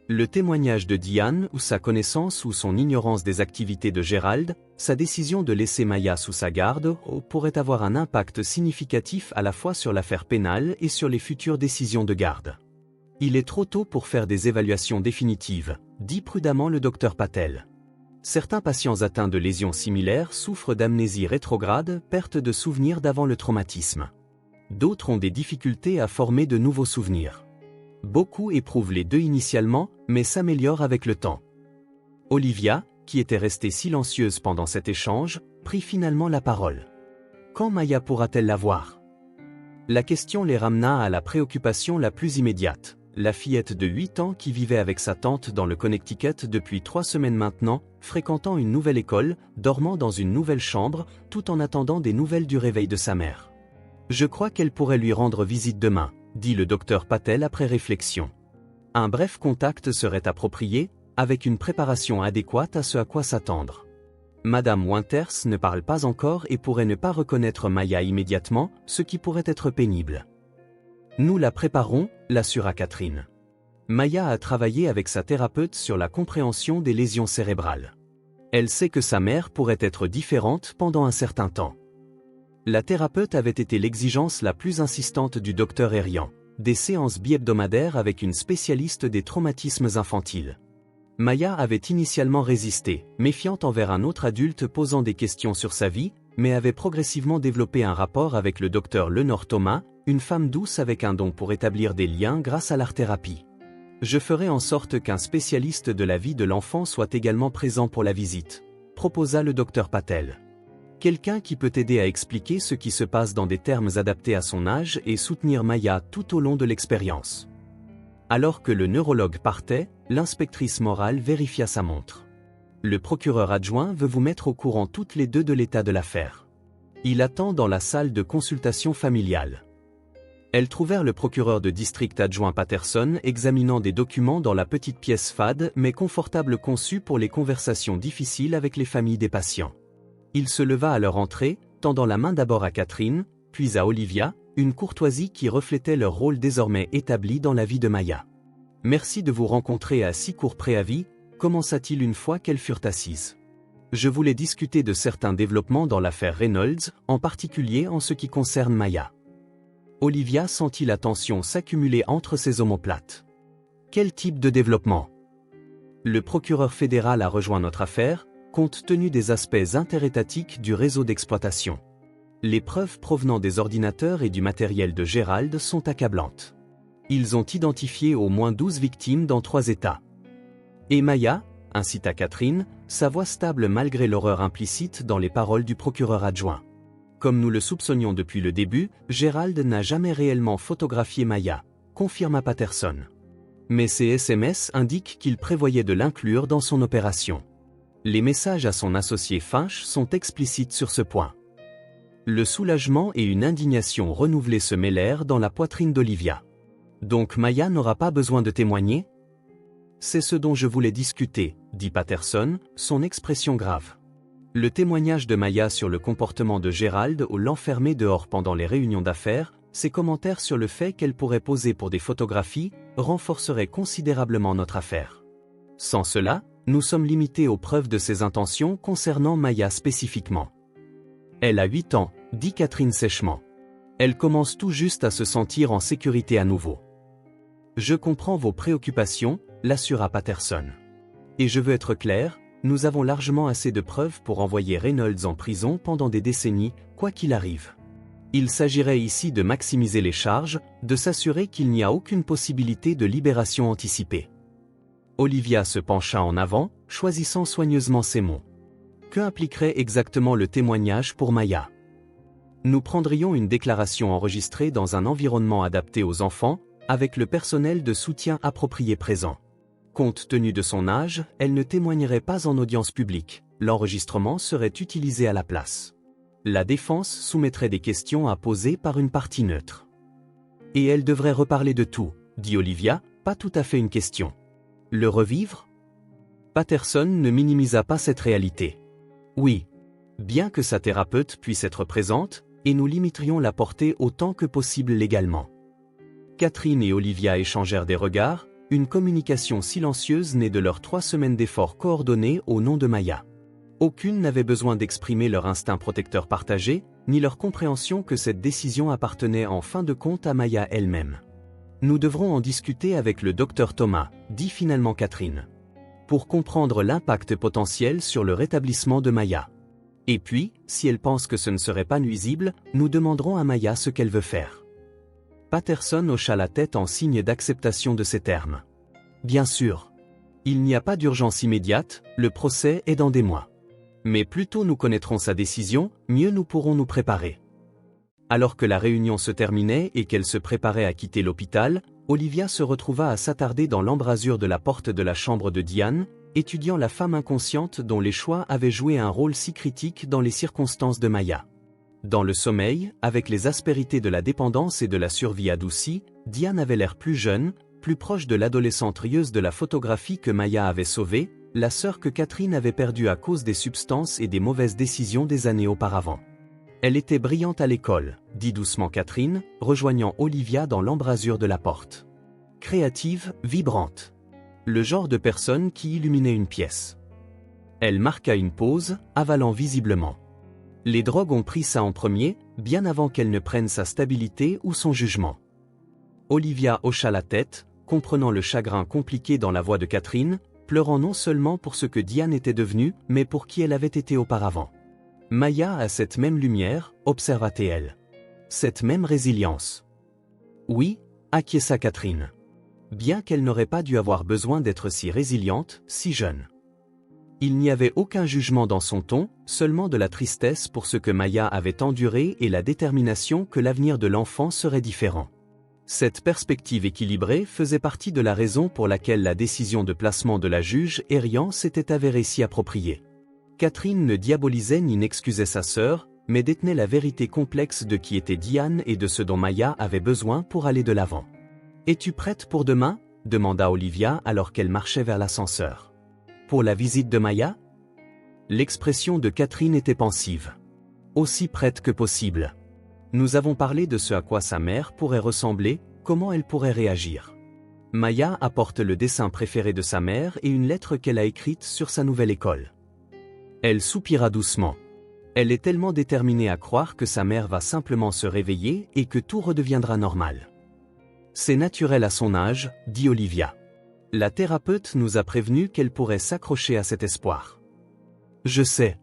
Le témoignage de Diane ou sa connaissance ou son ignorance des activités de Gerald, sa décision de laisser Maya sous sa garde, pourrait avoir un impact significatif à la fois sur l'affaire pénale et sur les futures décisions de garde. Il est trop tôt pour faire des évaluations définitives, dit prudemment le docteur Patel. Certains patients atteints de lésions similaires souffrent d'amnésie rétrograde, perte de souvenirs d'avant le traumatisme. D'autres ont des difficultés à former de nouveaux souvenirs. Beaucoup éprouvent les deux initialement, mais s'améliorent avec le temps. Olivia, qui était restée silencieuse pendant cet échange, prit finalement la parole. Quand Maya pourra-t-elle la voir? La question les ramena à la préoccupation la plus immédiate. La fillette de 8 ans qui vivait avec sa tante dans le Connecticut depuis 3 semaines maintenant, fréquentant une nouvelle école, dormant dans une nouvelle chambre, tout en attendant des nouvelles du réveil de sa mère. Je crois qu'elle pourrait lui rendre visite demain, dit le docteur Patel après réflexion. Un bref contact serait approprié, avec une préparation adéquate à ce à quoi s'attendre. Madame Winters ne parle pas encore et pourrait ne pas reconnaître Maya immédiatement, ce qui pourrait être pénible. Nous la préparons, l'assura Catherine. Maya a travaillé avec sa thérapeute sur la compréhension des lésions cérébrales. Elle sait que sa mère pourrait être différente pendant un certain temps. La thérapeute avait été l'exigence la plus insistante du docteur Herian, des séances bi-hebdomadaires avec une spécialiste des traumatismes infantiles. Maya avait initialement résisté, méfiante envers un autre adulte posant des questions sur sa vie, mais avait progressivement développé un rapport avec le docteur Lenore Thomas, une femme douce avec un don pour établir des liens grâce à l'art-thérapie. Je ferai en sorte qu'un spécialiste de la vie de l'enfant soit également présent pour la visite, proposa le docteur Patel. Quelqu'un qui peut aider à expliquer ce qui se passe dans des termes adaptés à son âge et soutenir Maya tout au long de l'expérience. Alors que le neurologue partait, l'inspectrice morale vérifia sa montre. Le procureur adjoint veut vous mettre au courant toutes les deux de l'état de l'affaire. Il attend dans la salle de consultation familiale. Elles trouvèrent le procureur de district adjoint Patterson examinant des documents dans la petite pièce fade mais confortable conçue pour les conversations difficiles avec les familles des patients. Il se leva à leur entrée, tendant la main d'abord à Catherine, puis à Olivia, une courtoisie qui reflétait leur rôle désormais établi dans la vie de Maya. « Merci de vous rencontrer à si court préavis », commença-t-il une fois qu'elles furent assises. « Je voulais discuter de certains développements dans l'affaire Reynolds, en particulier en ce qui concerne Maya. » Olivia sentit la tension s'accumuler entre ses omoplates. « Quel type de développement ?» Le procureur fédéral a rejoint notre affaire, compte tenu des aspects interétatiques du réseau d'exploitation. Les preuves provenant des ordinateurs et du matériel de Gerald sont accablantes. Ils ont identifié au moins 12 victimes dans 3 États. Et Maya, incita Catherine, sa voix stable malgré l'horreur implicite dans les paroles du procureur adjoint. Comme nous le soupçonnions depuis le début, Gerald n'a jamais réellement photographié Maya, confirma Patterson. Mais ses SMS indiquent qu'il prévoyait de l'inclure dans son opération. Les messages à son associé Finch sont explicites sur ce point. Le soulagement et une indignation renouvelée se mêlèrent dans la poitrine d'Olivia. Donc Maya n'aura pas besoin de témoigner ? C'est ce dont je voulais discuter, dit Patterson, son expression grave. Le témoignage de Maya sur le comportement de Gerald ou l'enfermer dehors pendant les réunions d'affaires, ses commentaires sur le fait qu'elle pourrait poser pour des photographies, renforceraient considérablement notre affaire. Sans cela, nous sommes limités aux preuves de ses intentions concernant Maya spécifiquement. Elle a 8 ans, dit Catherine sèchement. Elle commence tout juste à se sentir en sécurité à nouveau. Je comprends vos préoccupations, l'assura Patterson. Et je veux être clair, nous avons largement assez de preuves pour envoyer Reynolds en prison pendant des décennies, quoi qu'il arrive. Il s'agirait ici de maximiser les charges, de s'assurer qu'il n'y a aucune possibilité de libération anticipée. Olivia se pencha en avant, choisissant soigneusement ses mots. Que impliquerait exactement le témoignage pour Maya ? Nous prendrions une déclaration enregistrée dans un environnement adapté aux enfants, avec le personnel de soutien approprié présent. Compte tenu de son âge, elle ne témoignerait pas en audience publique, l'enregistrement serait utilisé à la place. La défense soumettrait des questions à poser par une partie neutre. Et elle devrait reparler de tout, dit Olivia, pas tout à fait une question. Le revivre? Patterson ne minimisa pas cette réalité. Oui. Bien que sa thérapeute puisse être présente, et nous limiterions la portée autant que possible légalement. Catherine et Olivia échangèrent des regards, une communication silencieuse née de leurs 3 semaines d'efforts coordonnés au nom de Maya. Aucune n'avait besoin d'exprimer leur instinct protecteur partagé, ni leur compréhension que cette décision appartenait en fin de compte à Maya elle-même. Nous devrons en discuter avec le docteur Thomas, dit finalement Catherine, pour comprendre l'impact potentiel sur le rétablissement de Maya. Et puis, si elle pense que ce ne serait pas nuisible, nous demanderons à Maya ce qu'elle veut faire. Patterson hocha la tête en signe d'acceptation de ces termes. Bien sûr. Il n'y a pas d'urgence immédiate, le procès est dans des mois. Mais plus tôt nous connaîtrons sa décision, mieux nous pourrons nous préparer. Alors que la réunion se terminait et qu'elle se préparait à quitter l'hôpital, Olivia se retrouva à s'attarder dans l'embrasure de la porte de la chambre de Diane, étudiant la femme inconsciente dont les choix avaient joué un rôle si critique dans les circonstances de Maya. Dans le sommeil, avec les aspérités de la dépendance et de la survie adoucie, Diane avait l'air plus jeune, plus proche de l'adolescente rieuse de la photographie que Maya avait sauvée, la sœur que Catherine avait perdue à cause des substances et des mauvaises décisions des années auparavant. Elle était brillante à l'école, dit doucement Catherine, rejoignant Olivia dans l'embrasure de la porte. Créative, vibrante. Le genre de personne qui illuminait une pièce. Elle marqua une pause, avalant visiblement. Les drogues ont pris ça en premier, bien avant qu'elle ne prenne sa stabilité ou son jugement. Olivia hocha la tête, comprenant le chagrin compliqué dans la voix de Catherine, pleurant non seulement pour ce que Diane était devenue, mais pour qui elle avait été auparavant. Maya a cette même lumière, observa-t-elle. Cette même résilience. Oui, acquiesça Catherine. Bien qu'elle n'aurait pas dû avoir besoin d'être si résiliente, si jeune. Il n'y avait aucun jugement dans son ton, seulement de la tristesse pour ce que Maya avait enduré et la détermination que l'avenir de l'enfant serait différent. Cette perspective équilibrée faisait partie de la raison pour laquelle la décision de placement de la juge Erian s'était avérée si appropriée. Catherine ne diabolisait ni n'excusait sa sœur, mais détenait la vérité complexe de qui était Diane et de ce dont Maya avait besoin pour aller de l'avant. « Es-tu prête pour demain ?» demanda Olivia alors qu'elle marchait vers l'ascenseur. « Pour la visite de Maya ?» L'expression de Catherine était pensive. « Aussi prête que possible. Nous avons parlé de ce à quoi sa mère pourrait ressembler, comment elle pourrait réagir. Maya apporte le dessin préféré de sa mère et une lettre qu'elle a écrite sur sa nouvelle école. » Elle soupira doucement. Elle est tellement déterminée à croire que sa mère va simplement se réveiller et que tout redeviendra normal. C'est naturel à son âge, dit Olivia. La thérapeute nous a prévenu qu'elle pourrait s'accrocher à cet espoir. Je sais.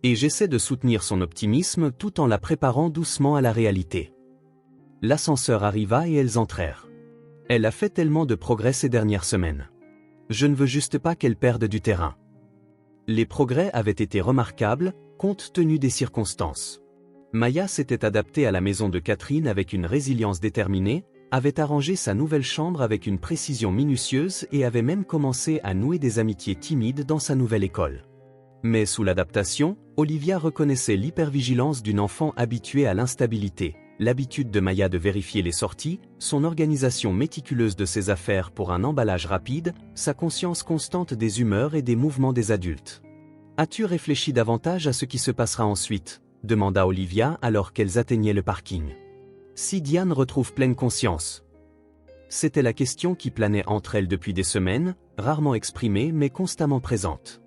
Et j'essaie de soutenir son optimisme tout en la préparant doucement à la réalité. L'ascenseur arriva et elles entrèrent. Elle a fait tellement de progrès ces dernières semaines. Je ne veux juste pas qu'elle perde du terrain. Les progrès avaient été remarquables, compte tenu des circonstances. Maya s'était adaptée à la maison de Catherine avec une résilience déterminée, avait arrangé sa nouvelle chambre avec une précision minutieuse et avait même commencé à nouer des amitiés timides dans sa nouvelle école. Mais sous l'adaptation, Olivia reconnaissait l'hypervigilance d'une enfant habituée à l'instabilité, l'habitude de Maya de vérifier les sorties, son organisation méticuleuse de ses affaires pour un emballage rapide, sa conscience constante des humeurs et des mouvements des adultes. « As-tu réfléchi davantage à ce qui se passera ensuite ?» demanda Olivia alors qu'elles atteignaient le parking. Si Diane retrouve pleine conscience. C'était la question qui planait entre elles depuis des semaines, rarement exprimée mais constamment présente.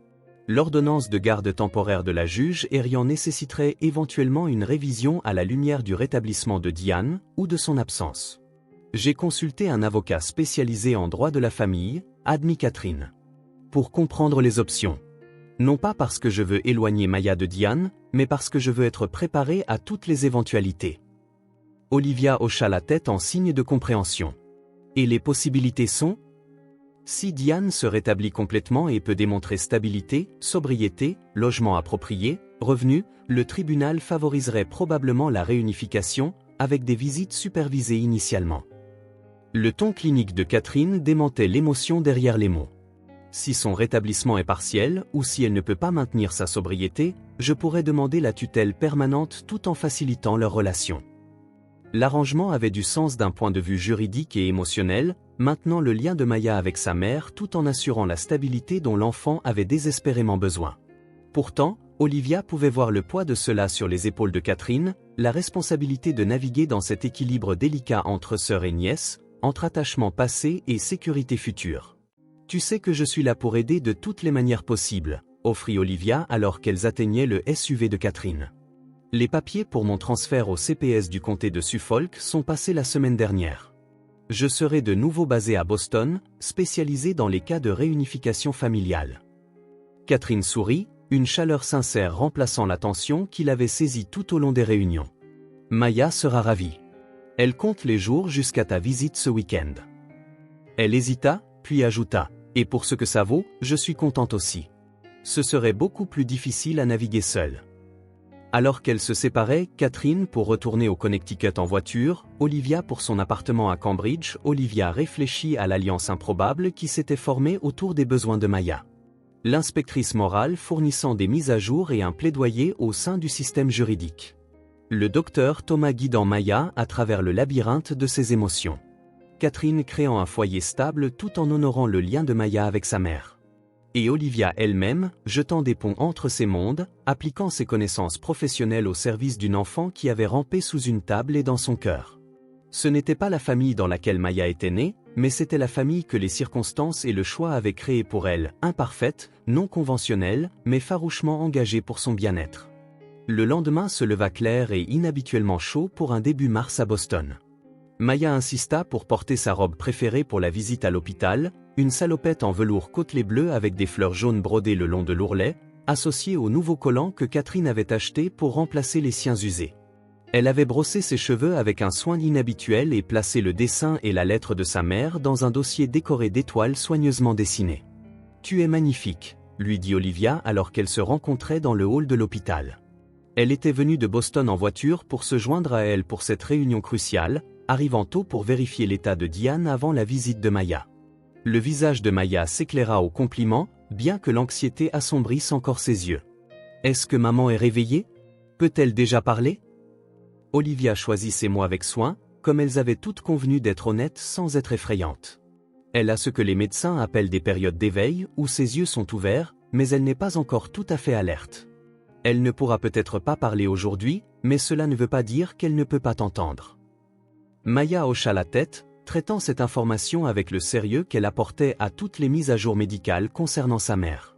L'ordonnance de garde temporaire de la juge Erian nécessiterait éventuellement une révision à la lumière du rétablissement de Diane ou de son absence. J'ai consulté un avocat spécialisé en droit de la famille, admit Catherine. Pour comprendre les options. Non pas parce que je veux éloigner Maya de Diane, mais parce que je veux être préparé à toutes les éventualités. Olivia hocha la tête en signe de compréhension. Et les possibilités sont ? Si Diane se rétablit complètement et peut démontrer stabilité, sobriété, logement approprié, revenus, le tribunal favoriserait probablement la réunification, avec des visites supervisées initialement. Le ton clinique de Catherine démentait l'émotion derrière les mots. Si son rétablissement est partiel ou si elle ne peut pas maintenir sa sobriété, je pourrais demander la tutelle permanente tout en facilitant leur relation. L'arrangement avait du sens d'un point de vue juridique et émotionnel, maintenant le lien de Maya avec sa mère tout en assurant la stabilité dont l'enfant avait désespérément besoin. Pourtant, Olivia pouvait voir le poids de cela sur les épaules de Catherine, la responsabilité de naviguer dans cet équilibre délicat entre sœur et nièce, entre attachement passé et sécurité future. « Tu sais que je suis là pour aider de toutes les manières possibles », offrit Olivia alors qu'elles atteignaient le SUV de Catherine. Les papiers pour mon transfert au CPS du comté de Suffolk sont passés la semaine dernière. Je serai de nouveau basé à Boston, spécialisé dans les cas de réunification familiale. Catherine sourit, une chaleur sincère remplaçant la tension qui l'avait saisie tout au long des réunions. Maya sera ravie. Elle compte les jours jusqu'à ta visite ce week-end. Elle hésita, puis ajouta, « Et pour ce que ça vaut, je suis contente aussi. Ce serait beaucoup plus difficile à naviguer seule. » Alors qu'elle se séparait, Catherine pour retourner au Connecticut en voiture, Olivia pour son appartement à Cambridge, Olivia réfléchit à l'alliance improbable qui s'était formée autour des besoins de Maya. L'inspectrice morale fournissant des mises à jour et un plaidoyer au sein du système juridique. Le docteur Thomas guidant Maya à travers le labyrinthe de ses émotions. Catherine créant un foyer stable tout en honorant le lien de Maya avec sa mère. Et Olivia elle-même, jetant des ponts entre ces mondes, appliquant ses connaissances professionnelles au service d'une enfant qui avait rampé sous une table et dans son cœur. Ce n'était pas la famille dans laquelle Maya était née, mais c'était la famille que les circonstances et le choix avaient créée pour elle, imparfaite, non conventionnelle, mais farouchement engagée pour son bien-être. Le lendemain se leva clair et inhabituellement chaud pour un début mars à Boston. Maya insista pour porter sa robe préférée pour la visite à l'hôpital, une salopette en velours côtelé bleu avec des fleurs jaunes brodées le long de l'ourlet, associée au nouveau collant que Catherine avait acheté pour remplacer les siens usés. Elle avait brossé ses cheveux avec un soin inhabituel et placé le dessin et la lettre de sa mère dans un dossier décoré d'étoiles soigneusement dessinées. « Tu es magnifique », lui dit Olivia alors qu'elle se rencontrait dans le hall de l'hôpital. Elle était venue de Boston en voiture pour se joindre à elle pour cette réunion cruciale, arrivant tôt pour vérifier l'état de Diane avant la visite de Maya. Le visage de Maya s'éclaira au compliment, bien que l'anxiété assombrisse encore ses yeux. « Est-ce que maman est réveillée? Peut-elle déjà parler ?» Olivia choisit ses mots avec soin, comme elles avaient toutes convenu d'être honnêtes sans être effrayantes. Elle a ce que les médecins appellent des périodes d'éveil, où ses yeux sont ouverts, mais elle n'est pas encore tout à fait alerte. Elle ne pourra peut-être pas parler aujourd'hui, mais cela ne veut pas dire qu'elle ne peut pas t'entendre. Maya hocha la tête, traitant cette information avec le sérieux qu'elle apportait à toutes les mises à jour médicales concernant sa mère.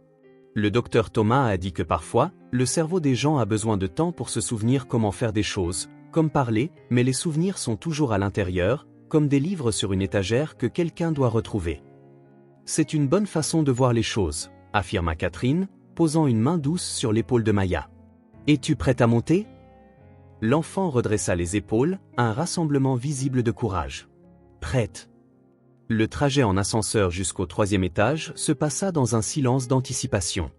Le docteur Thomas a dit que parfois, le cerveau des gens a besoin de temps pour se souvenir comment faire des choses, comme parler, mais les souvenirs sont toujours à l'intérieur, comme des livres sur une étagère que quelqu'un doit retrouver. C'est une bonne façon de voir les choses, affirma Catherine, posant une main douce sur l'épaule de Maya. Es-tu prête à monter? L'enfant redressa les épaules, un rassemblement visible de courage. Prête. Le trajet en ascenseur jusqu'au 3e étage se passa dans un silence d'anticipation.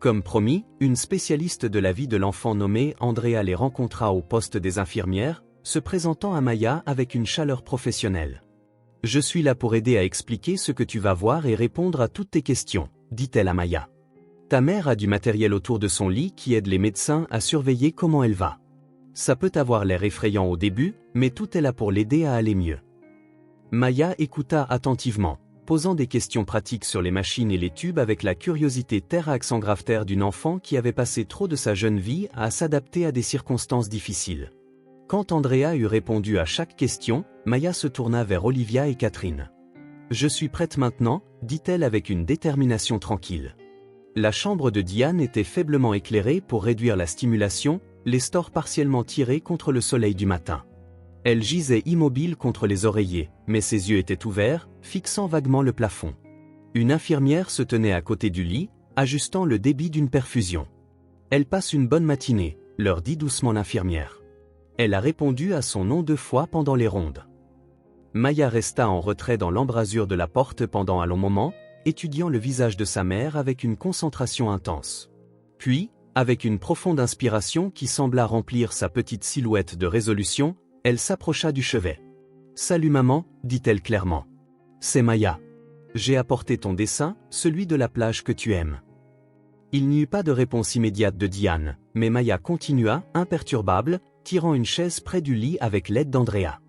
Comme promis, une spécialiste de la vie de l'enfant nommée Andrea les rencontra au poste des infirmières, se présentant à Maya avec une chaleur professionnelle. « Je suis là pour aider à expliquer ce que tu vas voir et répondre à toutes tes questions, » dit-elle à Maya. « Ta mère a du matériel autour de son lit qui aide les médecins à surveiller comment elle va. Ça peut avoir l'air effrayant au début, mais tout est là pour l'aider à aller mieux. » Maya écouta attentivement, posant des questions pratiques sur les machines et les tubes avec la curiosité terre à accent grave terre d'une enfant qui avait passé trop de sa jeune vie à s'adapter à des circonstances difficiles. Quand Andrea eut répondu à chaque question, Maya se tourna vers Olivia et Catherine. « Je suis prête maintenant, » dit-elle avec une détermination tranquille. La chambre de Diane était faiblement éclairée pour réduire la stimulation, les stores partiellement tirés contre le soleil du matin. Elle gisait immobile contre les oreillers, mais ses yeux étaient ouverts, fixant vaguement le plafond. Une infirmière se tenait à côté du lit, ajustant le débit d'une perfusion. « Elle passe une bonne matinée », leur dit doucement l'infirmière. Elle a répondu à son nom 2 fois pendant les rondes. Maya resta en retrait dans l'embrasure de la porte pendant un long moment, étudiant le visage de sa mère avec une concentration intense. Puis, avec une profonde inspiration qui sembla remplir sa petite silhouette de résolution, elle s'approcha du chevet. « Salut maman, dit-elle clairement. C'est Maya. J'ai apporté ton dessin, celui de la plage que tu aimes. » Il n'y eut pas de réponse immédiate de Diane, mais Maya continua, imperturbable, tirant une chaise près du lit avec l'aide d'Andrea.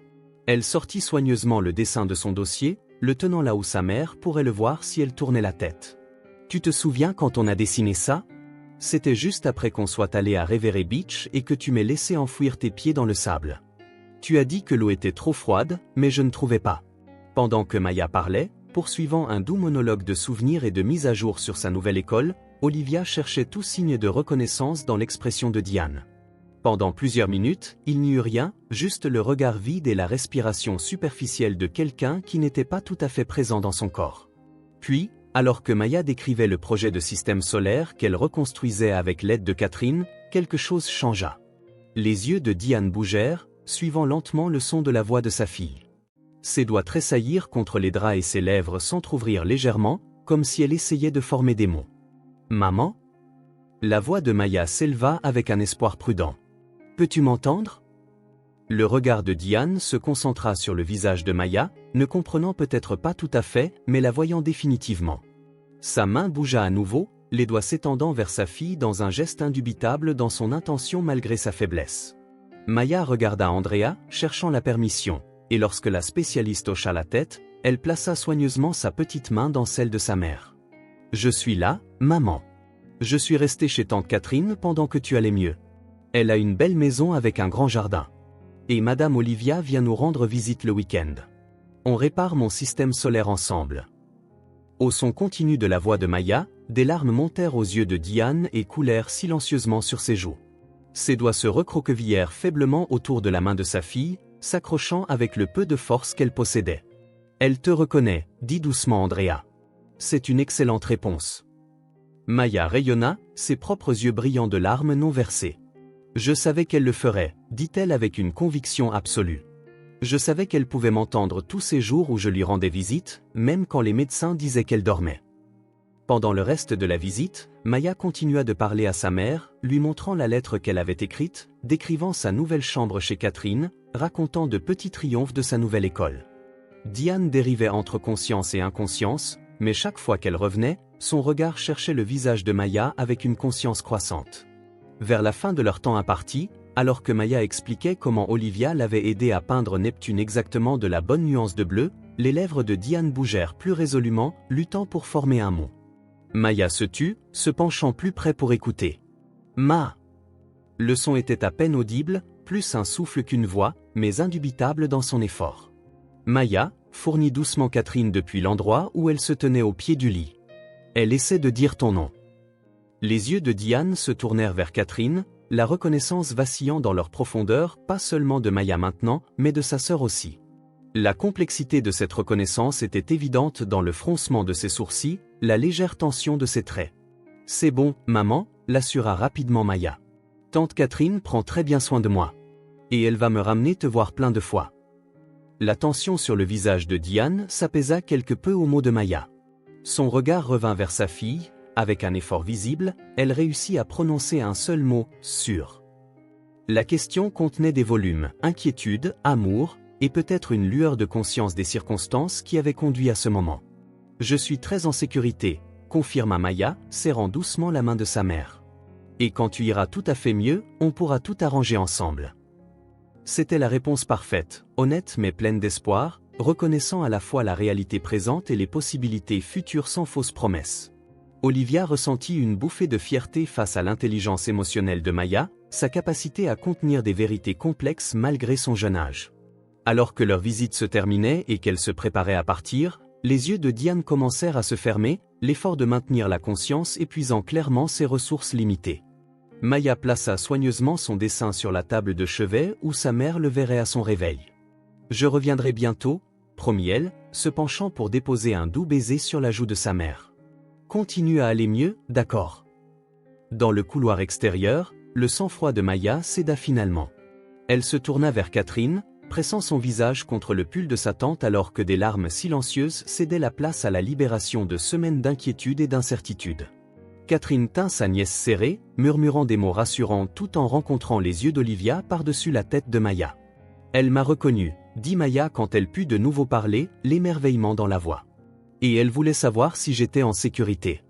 Elle sortit soigneusement le dessin de son dossier, le tenant là où sa mère pourrait le voir si elle tournait la tête. « Tu te souviens quand on a dessiné ça? C'était juste après qu'on soit allé à Reverie Beach et que tu m'aies laissé enfouir tes pieds dans le sable. Tu as dit que l'eau était trop froide, mais je ne trouvais pas. » Pendant que Maya parlait, poursuivant un doux monologue de souvenirs et de mise à jour sur sa nouvelle école, Olivia cherchait tout signe de reconnaissance dans l'expression de Diane. Pendant plusieurs minutes, il n'y eut rien, juste le regard vide et la respiration superficielle de quelqu'un qui n'était pas tout à fait présent dans son corps. Puis, alors que Maya décrivait le projet de système solaire qu'elle reconstruisait avec l'aide de Catherine, quelque chose changea. Les yeux de Diane bougèrent, suivant lentement le son de la voix de sa fille. Ses doigts tressaillirent contre les draps et ses lèvres s'entr'ouvrirent légèrement, comme si elle essayait de former des mots. « Maman ?» La voix de Maya s'éleva avec un espoir prudent. « Peux-tu m'entendre ?» Le regard de Diane se concentra sur le visage de Maya, ne comprenant peut-être pas tout à fait, mais la voyant définitivement. Sa main bougea à nouveau, les doigts s'étendant vers sa fille dans un geste indubitable dans son intention malgré sa faiblesse. Maya regarda Andrea, cherchant la permission, et lorsque la spécialiste hocha la tête, elle plaça soigneusement sa petite main dans celle de sa mère. « Je suis là, maman. Je suis restée chez tante Catherine pendant que tu allais mieux. Elle a une belle maison avec un grand jardin. Et Madame Olivia vient nous rendre visite le week-end. On répare mon système solaire ensemble. » Au son continu de la voix de Maya, des larmes montèrent aux yeux de Diane et coulèrent silencieusement sur ses joues. Ses doigts se recroquevillèrent faiblement autour de la main de sa fille, s'accrochant avec le peu de force qu'elle possédait. « Elle te reconnaît, » dit doucement Andrea. « C'est une excellente réponse. » Maya rayonna, ses propres yeux brillants de larmes non versées. « Je savais qu'elle le ferait, » dit-elle avec une conviction absolue. « Je savais qu'elle pouvait m'entendre tous ces jours où je lui rendais visite, même quand les médecins disaient qu'elle dormait. » Pendant le reste de la visite, Maya continua de parler à sa mère, lui montrant la lettre qu'elle avait écrite, décrivant sa nouvelle chambre chez Catherine, racontant de petits triomphes de sa nouvelle école. Diane dérivait entre conscience et inconscience, mais chaque fois qu'elle revenait, son regard cherchait le visage de Maya avec une conscience croissante. Vers la fin de leur temps imparti, alors que Maya expliquait comment Olivia l'avait aidé à peindre Neptune exactement de la bonne nuance de bleu, les lèvres de Diane bougèrent plus résolument, luttant pour former un mot. Maya se tut, se penchant plus près pour écouter. « Ma !» Le son était à peine audible, plus un souffle qu'une voix, mais indubitable dans son effort. Maya fournit doucement Catherine depuis l'endroit où elle se tenait au pied du lit. Elle essaie de dire ton nom. Les yeux de Diane se tournèrent vers Catherine, la reconnaissance vacillant dans leur profondeur, pas seulement de Maya maintenant, mais de sa sœur aussi. La complexité de cette reconnaissance était évidente dans le froncement de ses sourcils, la légère tension de ses traits. « C'est bon, maman », l'assura rapidement Maya. « Tante Catherine prend très bien soin de moi. Et elle va me ramener te voir plein de fois. » La tension sur le visage de Diane s'apaisa quelque peu aux mots de Maya. Son regard revint vers sa fille, avec un effort visible, elle réussit à prononcer un seul mot, « sûr ». La question contenait des volumes, inquiétude, amour, et peut-être une lueur de conscience des circonstances qui avaient conduit à ce moment. « Je suis très en sécurité », confirma Maya, serrant doucement la main de sa mère. « Et quand tu iras tout à fait mieux, on pourra tout arranger ensemble. » C'était la réponse parfaite, honnête mais pleine d'espoir, reconnaissant à la fois la réalité présente et les possibilités futures sans fausse promesse. Olivia ressentit une bouffée de fierté face à l'intelligence émotionnelle de Maya, sa capacité à contenir des vérités complexes malgré son jeune âge. Alors que leur visite se terminait et qu'elle se préparait à partir, les yeux de Diane commencèrent à se fermer, l'effort de maintenir la conscience épuisant clairement ses ressources limitées. Maya plaça soigneusement son dessin sur la table de chevet où sa mère le verrait à son réveil. « Je reviendrai bientôt », promit-elle, se penchant pour déposer un doux baiser sur la joue de sa mère. « Continue à aller mieux, d'accord ?» Dans le couloir extérieur, le sang-froid de Maya céda finalement. Elle se tourna vers Catherine, pressant son visage contre le pull de sa tante alors que des larmes silencieuses cédaient la place à la libération de semaines d'inquiétude et d'incertitude. Catherine tint sa nièce serrée, murmurant des mots rassurants tout en rencontrant les yeux d'Olivia par-dessus la tête de Maya. « Elle m'a reconnue », dit Maya quand elle put de nouveau parler, l'émerveillement dans la voix. « Et elle voulait savoir si j'étais en sécurité. »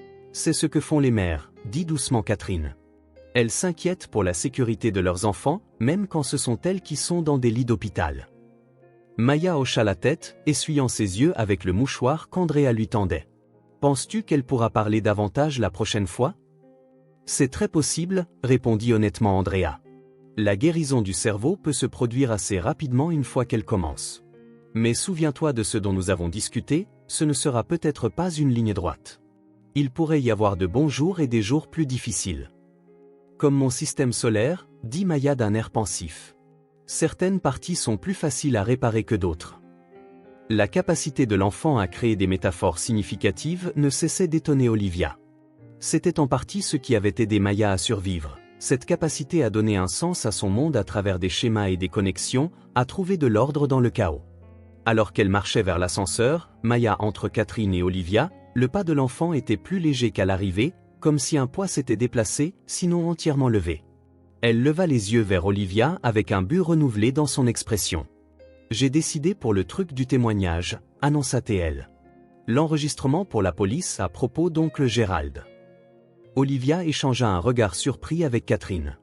« C'est ce que font les mères », dit doucement Catherine. « Elles s'inquiètent pour la sécurité de leurs enfants, même quand ce sont elles qui sont dans des lits d'hôpital. Maya hocha la tête, essuyant ses yeux avec le mouchoir qu'Andrea lui tendait. Penses-tu qu'elle pourra parler davantage la prochaine fois? C'est très possible, répondit honnêtement Andrea. La guérison du cerveau peut se produire assez rapidement une fois qu'elle commence. Mais souviens-toi de ce dont nous avons discuté, ce ne sera peut-être pas une ligne droite. Il pourrait y avoir de bons jours et des jours plus difficiles. Comme mon système solaire, dit Maya d'un air pensif. Certaines parties sont plus faciles à réparer que d'autres. La capacité de l'enfant à créer des métaphores significatives ne cessait d'étonner Olivia. C'était en partie ce qui avait aidé Maya à survivre. Cette capacité à donner un sens à son monde à travers des schémas et des connexions, à trouver de l'ordre dans le chaos. Alors qu'elle marchait vers l'ascenseur, Maya entre Catherine et Olivia, le pas de l'enfant était plus léger qu'à l'arrivée, comme si un poids s'était déplacé, sinon entièrement levé. Elle leva les yeux vers Olivia avec un but renouvelé dans son expression. « J'ai décidé pour le truc du témoignage », annonça-t-elle. L'enregistrement pour la police à propos d'oncle Gérald. Olivia échangea un regard surpris avec Catherine.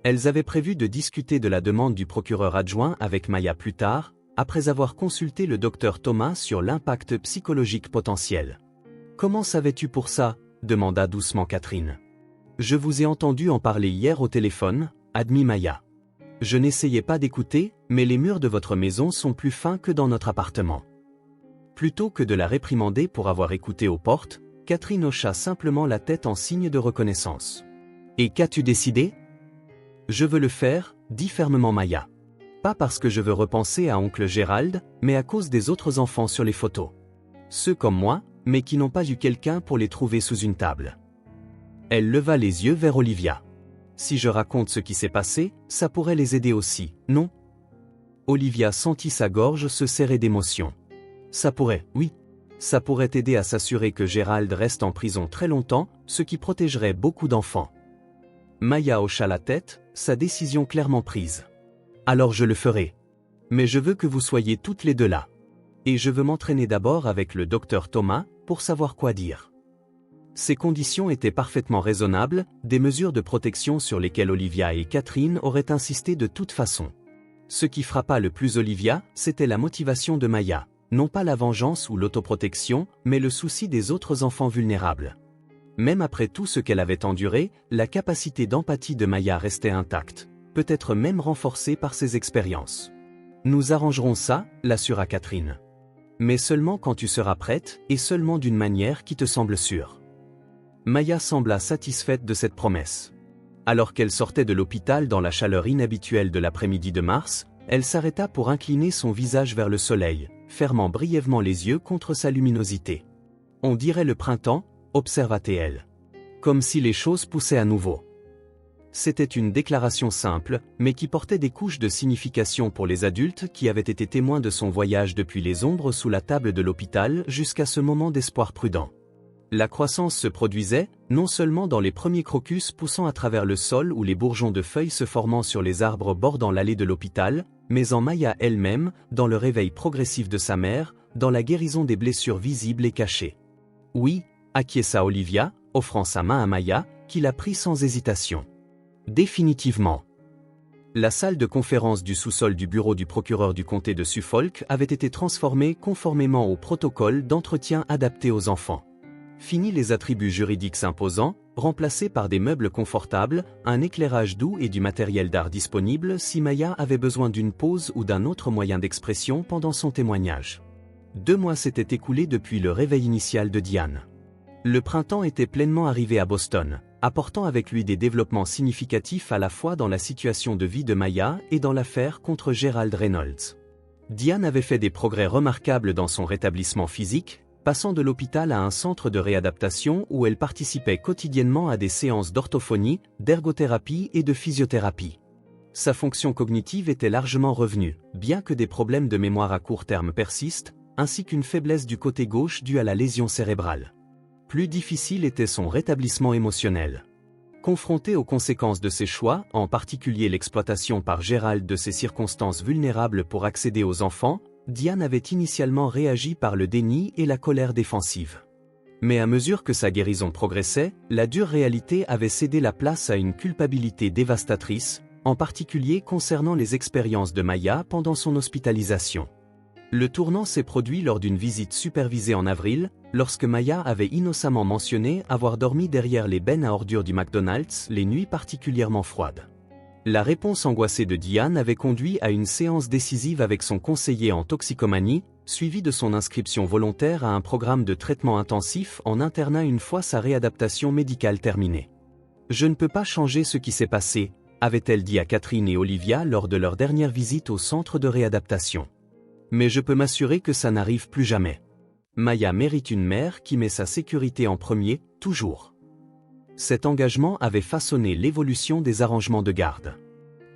Elles avaient prévu de discuter de la demande du procureur adjoint avec Maya plus tard, après avoir consulté le docteur Thomas sur l'impact psychologique potentiel. « Comment savais-tu pour ça ?» demanda doucement Catherine. « Je vous ai entendu en parler hier au téléphone, » admit Maya. « Je n'essayais pas d'écouter, mais les murs de votre maison sont plus fins que dans notre appartement. » Plutôt que de la réprimander pour avoir écouté aux portes, Catherine hocha simplement la tête en signe de reconnaissance. « Et qu'as-tu décidé ?»« Je veux le faire, » dit fermement Maya. « Pas parce que je veux repenser à oncle Gérald, mais à cause des autres enfants sur les photos. Ceux comme moi, mais qui n'ont pas eu quelqu'un pour les trouver sous une table. » Elle leva les yeux vers Olivia. « Si je raconte ce qui s'est passé, ça pourrait les aider aussi, non ?» Olivia sentit sa gorge se serrer d'émotion. « Ça pourrait, oui. Ça pourrait aider à s'assurer que Gérald reste en prison très longtemps, ce qui protégerait beaucoup d'enfants. » Maya hocha la tête, sa décision clairement prise. « Alors je le ferai. Mais je veux que vous soyez toutes les deux là. Et je veux m'entraîner d'abord avec le docteur Thomas, pour savoir quoi dire. » Ces conditions étaient parfaitement raisonnables, des mesures de protection sur lesquelles Olivia et Catherine auraient insisté de toute façon. Ce qui frappa le plus Olivia, c'était la motivation de Maya, non pas la vengeance ou l'autoprotection, mais le souci des autres enfants vulnérables. Même après tout ce qu'elle avait enduré, la capacité d'empathie de Maya restait intacte, peut-être même renforcée par ses expériences. « Nous arrangerons ça, » l'assura Catherine. « Mais seulement quand tu seras prête, et seulement d'une manière qui te semble sûre. » Maya sembla satisfaite de cette promesse. Alors qu'elle sortait de l'hôpital dans la chaleur inhabituelle de l'après-midi de mars, elle s'arrêta pour incliner son visage vers le soleil, fermant brièvement les yeux contre sa luminosité. « On dirait le printemps », observa-t-elle. Comme si les choses poussaient à nouveau. C'était une déclaration simple, mais qui portait des couches de signification pour les adultes qui avaient été témoins de son voyage depuis les ombres sous la table de l'hôpital jusqu'à ce moment d'espoir prudent. La croissance se produisait, non seulement dans les premiers crocus poussant à travers le sol ou les bourgeons de feuilles se formant sur les arbres bordant l'allée de l'hôpital, mais en Maya elle-même, dans le réveil progressif de sa mère, dans la guérison des blessures visibles et cachées. « Oui », acquiesça Olivia, offrant sa main à Maya, qui la prit sans hésitation. « Définitivement. » La salle de conférence du sous-sol du bureau du procureur du comté de Suffolk avait été transformée conformément au protocole d'entretien adapté aux enfants. Fini les attributs juridiques imposants, remplacés par des meubles confortables, un éclairage doux et du matériel d'art disponible si Maya avait besoin d'une pause ou d'un autre moyen d'expression pendant son témoignage. 2 mois s'étaient écoulés depuis le réveil initial de Diane. Le printemps était pleinement arrivé à Boston, apportant avec lui des développements significatifs à la fois dans la situation de vie de Maya et dans l'affaire contre Gerald Reynolds. Diane avait fait des progrès remarquables dans son rétablissement physique, passant de l'hôpital à un centre de réadaptation où elle participait quotidiennement à des séances d'orthophonie, d'ergothérapie et de physiothérapie. Sa fonction cognitive était largement revenue, bien que des problèmes de mémoire à court terme persistent, ainsi qu'une faiblesse du côté gauche due à la lésion cérébrale. Plus difficile était son rétablissement émotionnel. Confrontée aux conséquences de ses choix, en particulier l'exploitation par Gérald de ses circonstances vulnérables pour accéder aux enfants, Diane avait initialement réagi par le déni et la colère défensive. Mais à mesure que sa guérison progressait, la dure réalité avait cédé la place à une culpabilité dévastatrice, en particulier concernant les expériences de Maya pendant son hospitalisation. Le tournant s'est produit lors d'une visite supervisée en avril, lorsque Maya avait innocemment mentionné avoir dormi derrière les bennes à ordures du McDonald's les nuits particulièrement froides. La réponse angoissée de Diane avait conduit à une séance décisive avec son conseiller en toxicomanie, suivie de son inscription volontaire à un programme de traitement intensif en internat une fois sa réadaptation médicale terminée. « Je ne peux pas changer ce qui s'est passé », avait-elle dit à Catherine et Olivia lors de leur dernière visite au centre de réadaptation. Mais je peux m'assurer que ça n'arrive plus jamais. Maya mérite une mère qui met sa sécurité en premier, toujours. Cet engagement avait façonné l'évolution des arrangements de garde.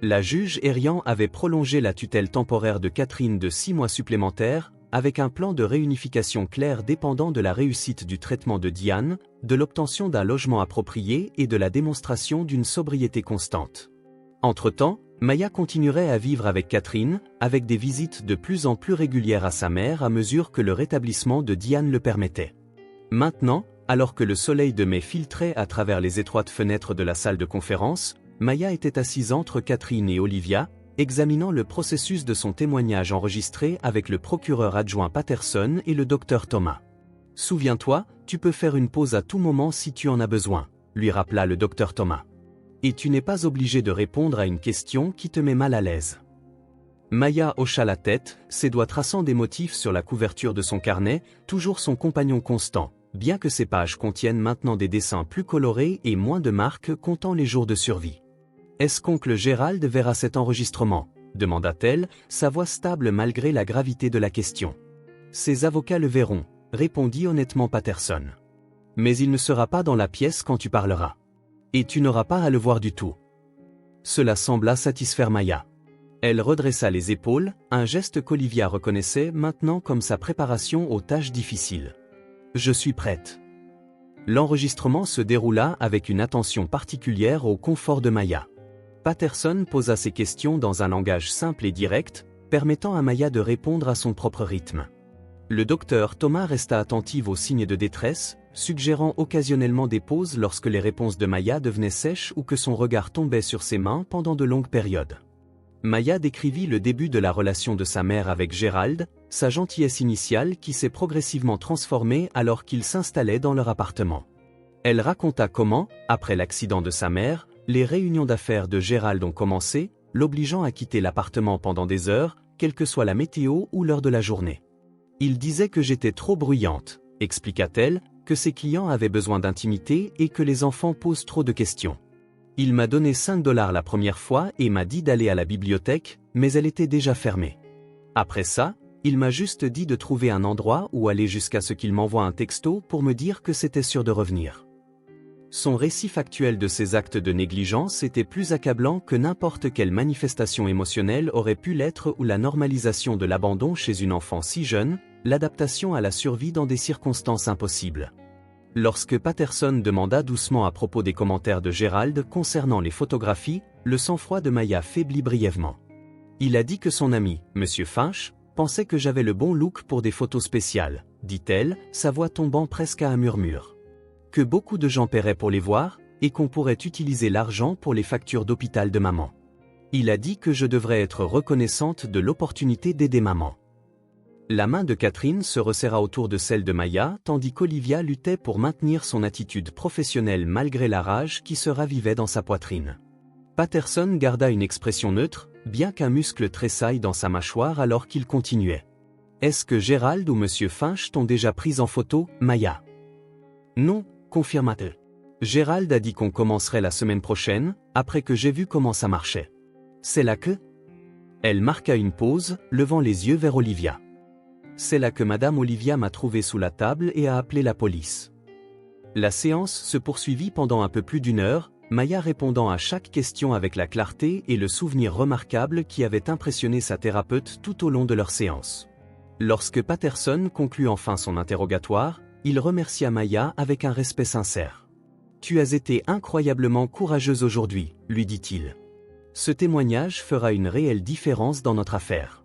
La juge Hérian avait prolongé la tutelle temporaire de Catherine de 6 mois supplémentaires, avec un plan de réunification clair dépendant de la réussite du traitement de Diane, de l'obtention d'un logement approprié et de la démonstration d'une sobriété constante. Entre-temps, Maya continuerait à vivre avec Catherine, avec des visites de plus en plus régulières à sa mère à mesure que le rétablissement de Diane le permettait. Maintenant, alors que le soleil de mai filtrait à travers les étroites fenêtres de la salle de conférence, Maya était assise entre Catherine et Olivia, examinant le processus de son témoignage enregistré avec le procureur adjoint Patterson et le docteur Thomas. « Souviens-toi, tu peux faire une pause à tout moment si tu en as besoin », lui rappela le docteur Thomas. Et tu n'es pas obligé de répondre à une question qui te met mal à l'aise. Maya hocha la tête, ses doigts traçant des motifs sur la couverture de son carnet, toujours son compagnon constant, bien que ces pages contiennent maintenant des dessins plus colorés et moins de marques comptant les jours de survie. « Est-ce qu'oncle Gérald verra cet enregistrement ?» demanda-t-elle, sa voix stable malgré la gravité de la question. « Ses avocats le verront », répondit honnêtement Patterson. « Mais il ne sera pas dans la pièce quand tu parleras. Et tu n'auras pas à le voir du tout. » Cela sembla satisfaire Maya. Elle redressa les épaules, un geste qu'Olivia reconnaissait maintenant comme sa préparation aux tâches difficiles. « Je suis prête. » L'enregistrement se déroula avec une attention particulière au confort de Maya. Patterson posa ses questions dans un langage simple et direct, permettant à Maya de répondre à son propre rythme. Le docteur Thomas resta attentif aux signes de détresse, suggérant occasionnellement des pauses lorsque les réponses de Maya devenaient sèches ou que son regard tombait sur ses mains pendant de longues périodes. Maya décrivit le début de la relation de sa mère avec Gérald, sa gentillesse initiale qui s'est progressivement transformée alors qu'ils s'installaient dans leur appartement. Elle raconta comment, après l'accident de sa mère, les réunions d'affaires de Gérald ont commencé, l'obligeant à quitter l'appartement pendant des heures, quelle que soit la météo ou l'heure de la journée. « Il disait que j'étais trop bruyante », expliqua-t-elle, que ses clients avaient besoin d'intimité et que les enfants posent trop de questions. Il m'a donné 5 $ la première fois et m'a dit d'aller à la bibliothèque, mais elle était déjà fermée. Après ça, il m'a juste dit de trouver un endroit où aller jusqu'à ce qu'il m'envoie un texto pour me dire que c'était sûr de revenir. Son récit factuel de ses actes de négligence était plus accablant que n'importe quelle manifestation émotionnelle aurait pu l'être ou la normalisation de l'abandon chez une enfant si jeune, l'adaptation à la survie dans des circonstances impossibles. Lorsque Patterson demanda doucement à propos des commentaires de Gérald concernant les photographies, le sang-froid de Maya faiblit brièvement. Il a dit que son ami, M. Finch, pensait que j'avais le bon look pour des photos spéciales, dit-elle, sa voix tombant presque à un murmure. Que beaucoup de gens paieraient pour les voir, et qu'on pourrait utiliser l'argent pour les factures d'hôpital de maman. Il a dit que je devrais être reconnaissante de l'opportunité d'aider maman. La main de Catherine se resserra autour de celle de Maya tandis qu'Olivia luttait pour maintenir son attitude professionnelle malgré la rage qui se ravivait dans sa poitrine. Patterson garda une expression neutre, bien qu'un muscle tressaille dans sa mâchoire alors qu'il continuait. « Est-ce que Gérald ou M. Finch t'ont déjà prise en photo, Maya ?»« Non, confirma-t-elle. Gérald a dit qu'on commencerait la semaine prochaine, après que j'ai vu comment ça marchait. C'est là que... » Elle marqua une pause, levant les yeux vers Olivia. C'est là que Madame Olivia m'a trouvé sous la table et a appelé la police. La séance se poursuivit pendant un peu plus d'1 heure, Maya répondant à chaque question avec la clarté et le souvenir remarquable qui avait impressionné sa thérapeute tout au long de leur séance. Lorsque Patterson conclut enfin son interrogatoire, il remercia Maya avec un respect sincère. « Tu as été incroyablement courageuse aujourd'hui, lui dit-il. Ce témoignage fera une réelle différence dans notre affaire. »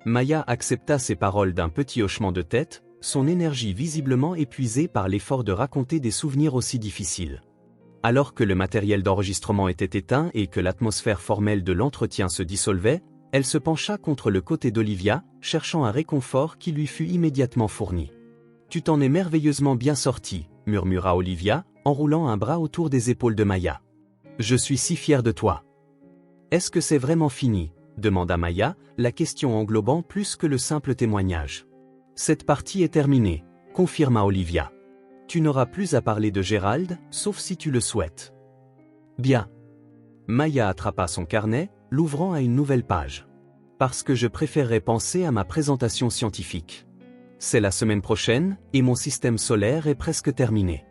Maya accepta ces paroles d'un petit hochement de tête, son énergie visiblement épuisée par l'effort de raconter des souvenirs aussi difficiles. Alors que le matériel d'enregistrement était éteint et que l'atmosphère formelle de l'entretien se dissolvait, elle se pencha contre le côté d'Olivia, cherchant un réconfort qui lui fut immédiatement fourni. « Tu t'en es merveilleusement bien sorti », murmura Olivia, enroulant un bras autour des épaules de Maya. « Je suis si fière de toi. »« Est-ce que c'est vraiment fini ?» demanda Maya, la question englobant plus que le simple témoignage. « Cette partie est terminée », confirma Olivia. « Tu n'auras plus à parler de Gérald, sauf si tu le souhaites. »« Bien. » Maya attrapa son carnet, l'ouvrant à une nouvelle page. « Parce que je préférerais penser à ma présentation scientifique. C'est la semaine prochaine, et mon système solaire est presque terminé. »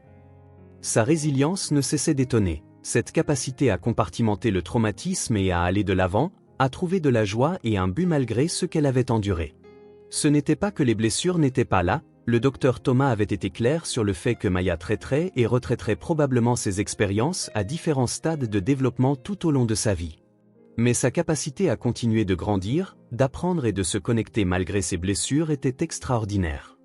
Sa résilience ne cessait d'étonner, cette capacité à compartimenter le traumatisme et à aller de l'avant, à trouver de la joie et un but malgré ce qu'elle avait enduré. Ce n'était pas que les blessures n'étaient pas là, le docteur Thomas avait été clair sur le fait que Maya traiterait et retraiterait probablement ses expériences à différents stades de développement tout au long de sa vie. Mais sa capacité à continuer de grandir, d'apprendre et de se connecter malgré ses blessures était extraordinaire.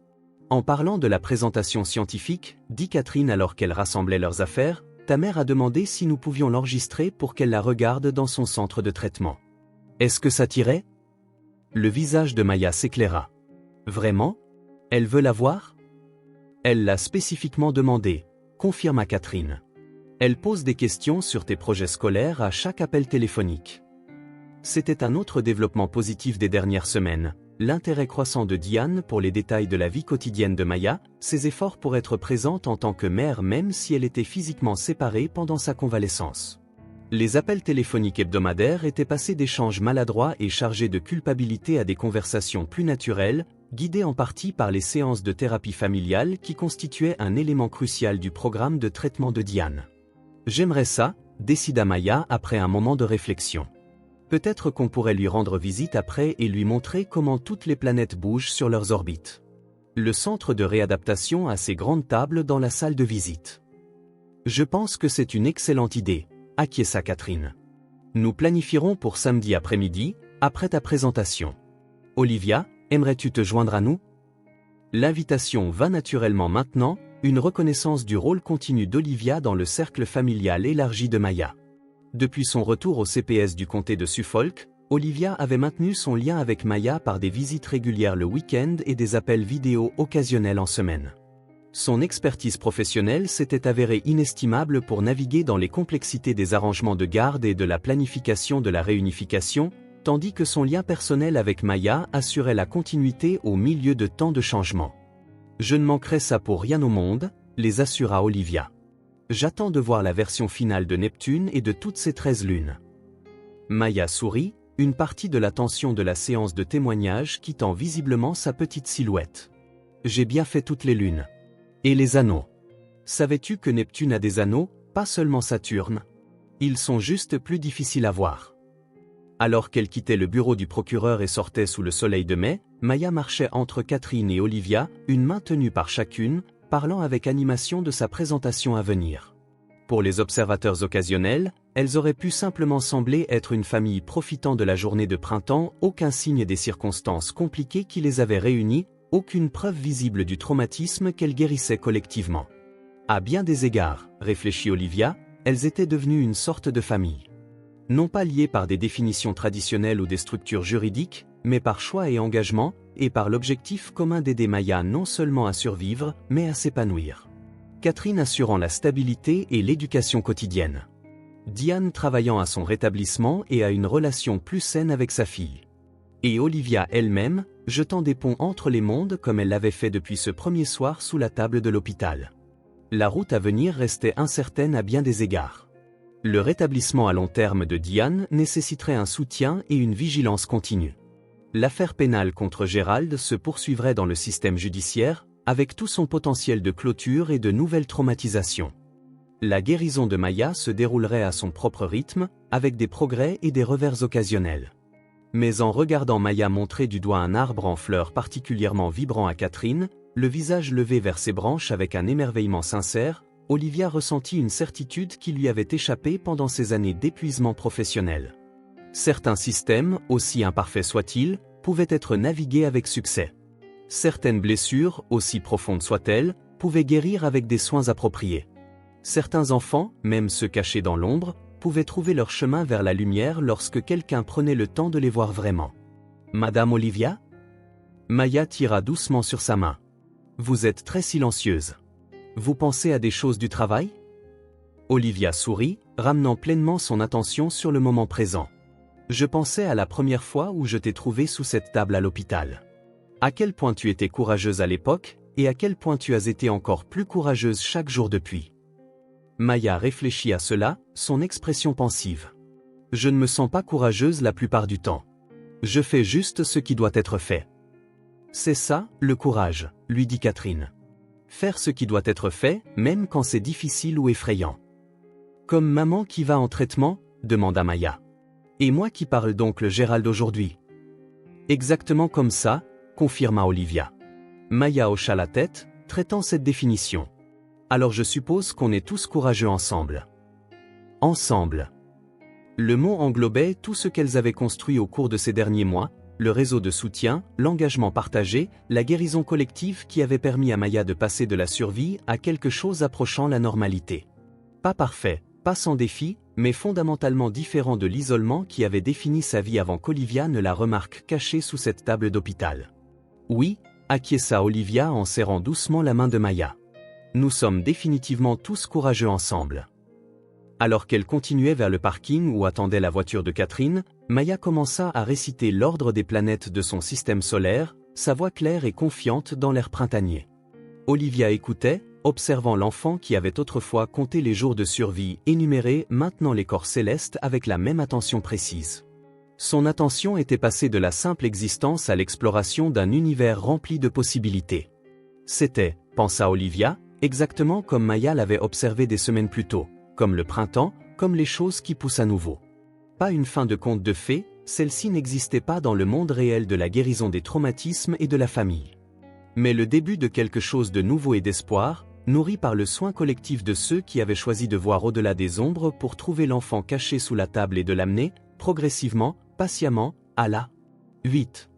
En parlant de la présentation scientifique, dit Catherine alors qu'elle rassemblait leurs affaires, ta mère a demandé si nous pouvions l'enregistrer pour qu'elle la regarde dans son centre de traitement. Est-ce que ça t'irait ? Le visage de Maya s'éclaira. Vraiment ? Elle veut la voir ? Elle l'a spécifiquement demandé, confirma Catherine. Elle pose des questions sur tes projets scolaires à chaque appel téléphonique. C'était un autre développement positif des dernières semaines, l'intérêt croissant de Diane pour les détails de la vie quotidienne de Maya, ses efforts pour être présente en tant que mère même si elle était physiquement séparée pendant sa convalescence. Les appels téléphoniques hebdomadaires étaient passés d'échanges maladroits et chargés de culpabilité à des conversations plus naturelles, guidées en partie par les séances de thérapie familiale qui constituaient un élément crucial du programme de traitement de Diane. « J'aimerais ça », décida Maya après un moment de réflexion. Peut-être qu'on pourrait lui rendre visite après et lui montrer comment toutes les planètes bougent sur leurs orbites. Le centre de réadaptation a ses grandes tables dans la salle de visite. « Je pense que c'est une excellente idée », acquiesça Catherine. Nous planifierons pour samedi après-midi, après ta présentation. Olivia, aimerais-tu te joindre à nous ? L'invitation va naturellement maintenant, une reconnaissance du rôle continu d'Olivia dans le cercle familial élargi de Maya. Depuis son retour au CPS du comté de Suffolk, Olivia avait maintenu son lien avec Maya par des visites régulières le week-end et des appels vidéo occasionnels en semaine. Son expertise professionnelle s'était avérée inestimable pour naviguer dans les complexités des arrangements de garde et de la planification de la réunification, tandis que son lien personnel avec Maya assurait la continuité au milieu de tant de changements. « Je ne manquerai ça pour rien au monde », les assura Olivia. « J'attends de voir la version finale de Neptune et de toutes ses 13 lunes. » Maya sourit, une partie de l'attention de la séance de témoignage quittant visiblement sa petite silhouette. « J'ai bien fait toutes les lunes. Et les anneaux. Savais-tu que Neptune a des anneaux, pas seulement Saturne ? Ils sont juste plus difficiles à voir. » Alors qu'elle quittait le bureau du procureur et sortait sous le soleil de mai, Maya marchait entre Catherine et Olivia, une main tenue par chacune, parlant avec animation de sa présentation à venir. Pour les observateurs occasionnels, elles auraient pu simplement sembler être une famille profitant de la journée de printemps, aucun signe des circonstances compliquées qui les avaient réunies, aucune preuve visible du traumatisme qu'elles guérissaient collectivement. À bien des égards, réfléchit Olivia, elles étaient devenues une sorte de famille. Non pas liées par des définitions traditionnelles ou des structures juridiques, mais par choix et engagement, et par l'objectif commun d'aider Maya non seulement à survivre, mais à s'épanouir. Catherine assurant la stabilité et l'éducation quotidienne. Diane travaillant à son rétablissement et à une relation plus saine avec sa fille. Et Olivia elle-même, jetant des ponts entre les mondes comme elle l'avait fait depuis ce premier soir sous la table de l'hôpital. La route à venir restait incertaine à bien des égards. Le rétablissement à long terme de Diane nécessiterait un soutien et une vigilance continue. L'affaire pénale contre Gérald se poursuivrait dans le système judiciaire, avec tout son potentiel de clôture et de nouvelles traumatisations. La guérison de Maya se déroulerait à son propre rythme, avec des progrès et des revers occasionnels. Mais en regardant Maya montrer du doigt un arbre en fleurs particulièrement vibrant à Catherine, le visage levé vers ses branches avec un émerveillement sincère, Olivia ressentit une certitude qui lui avait échappé pendant ces années d'épuisement professionnel. Certains systèmes, aussi imparfaits soient-ils, pouvaient être navigués avec succès. Certaines blessures, aussi profondes soient-elles, pouvaient guérir avec des soins appropriés. Certains enfants, même ceux cachés dans l'ombre, pouvaient trouver leur chemin vers la lumière lorsque quelqu'un prenait le temps de les voir vraiment. Madame Olivia? Maya tira doucement sur sa main. Vous êtes très silencieuse. Vous pensez à des choses du travail? Olivia sourit, ramenant pleinement son attention sur le moment présent. Je pensais à la première fois où je t'ai trouvée sous cette table à l'hôpital. À quel point tu étais courageuse à l'époque, et à quel point tu as été encore plus courageuse chaque jour depuis. Maya réfléchit à cela, son expression pensive. Je ne me sens pas courageuse la plupart du temps. Je fais juste ce qui doit être fait. C'est ça, le courage, lui dit Catherine. Faire ce qui doit être fait, même quand c'est difficile ou effrayant. Comme maman qui va en traitement, demanda Maya. Et moi qui parle d'oncle Gérald aujourd'hui. Exactement comme ça, confirma Olivia. Maya hocha la tête, traitant cette définition. Alors je suppose qu'on est tous courageux ensemble. Ensemble. Le mot englobait tout ce qu'elles avaient construit au cours de ces derniers mois, le réseau de soutien, l'engagement partagé, la guérison collective qui avait permis à Maya de passer de la survie à quelque chose approchant la normalité. Pas parfait, pas sans défi, mais fondamentalement différent de l'isolement qui avait défini sa vie avant qu'Olivia ne la remarque cachée sous cette table d'hôpital. Oui, acquiesça Olivia en serrant doucement la main de Maya. Nous sommes définitivement tous courageux ensemble. Alors qu'elle continuait vers le parking où attendait la voiture de Catherine, Maya commença à réciter l'ordre des planètes de son système solaire, sa voix claire et confiante dans l'air printanier. Olivia écoutait, observant l'enfant qui avait autrefois compté les jours de survie et numéré maintenant les corps célestes avec la même attention précise. Son attention était passée de la simple existence à l'exploration d'un univers rempli de possibilités. C'était, pensa Olivia, exactement comme Maya l'avait observé des semaines plus tôt, comme le printemps, comme les choses qui poussent à nouveau. Pas une fin de conte de fées, celle-ci n'existait pas dans le monde réel de la guérison des traumatismes et de la famille. Mais le début de quelque chose de nouveau et d'espoir, nourri par le soin collectif de ceux qui avaient choisi de voir au-delà des ombres pour trouver l'enfant caché sous la table et de l'amener, progressivement, patiemment, à la 8.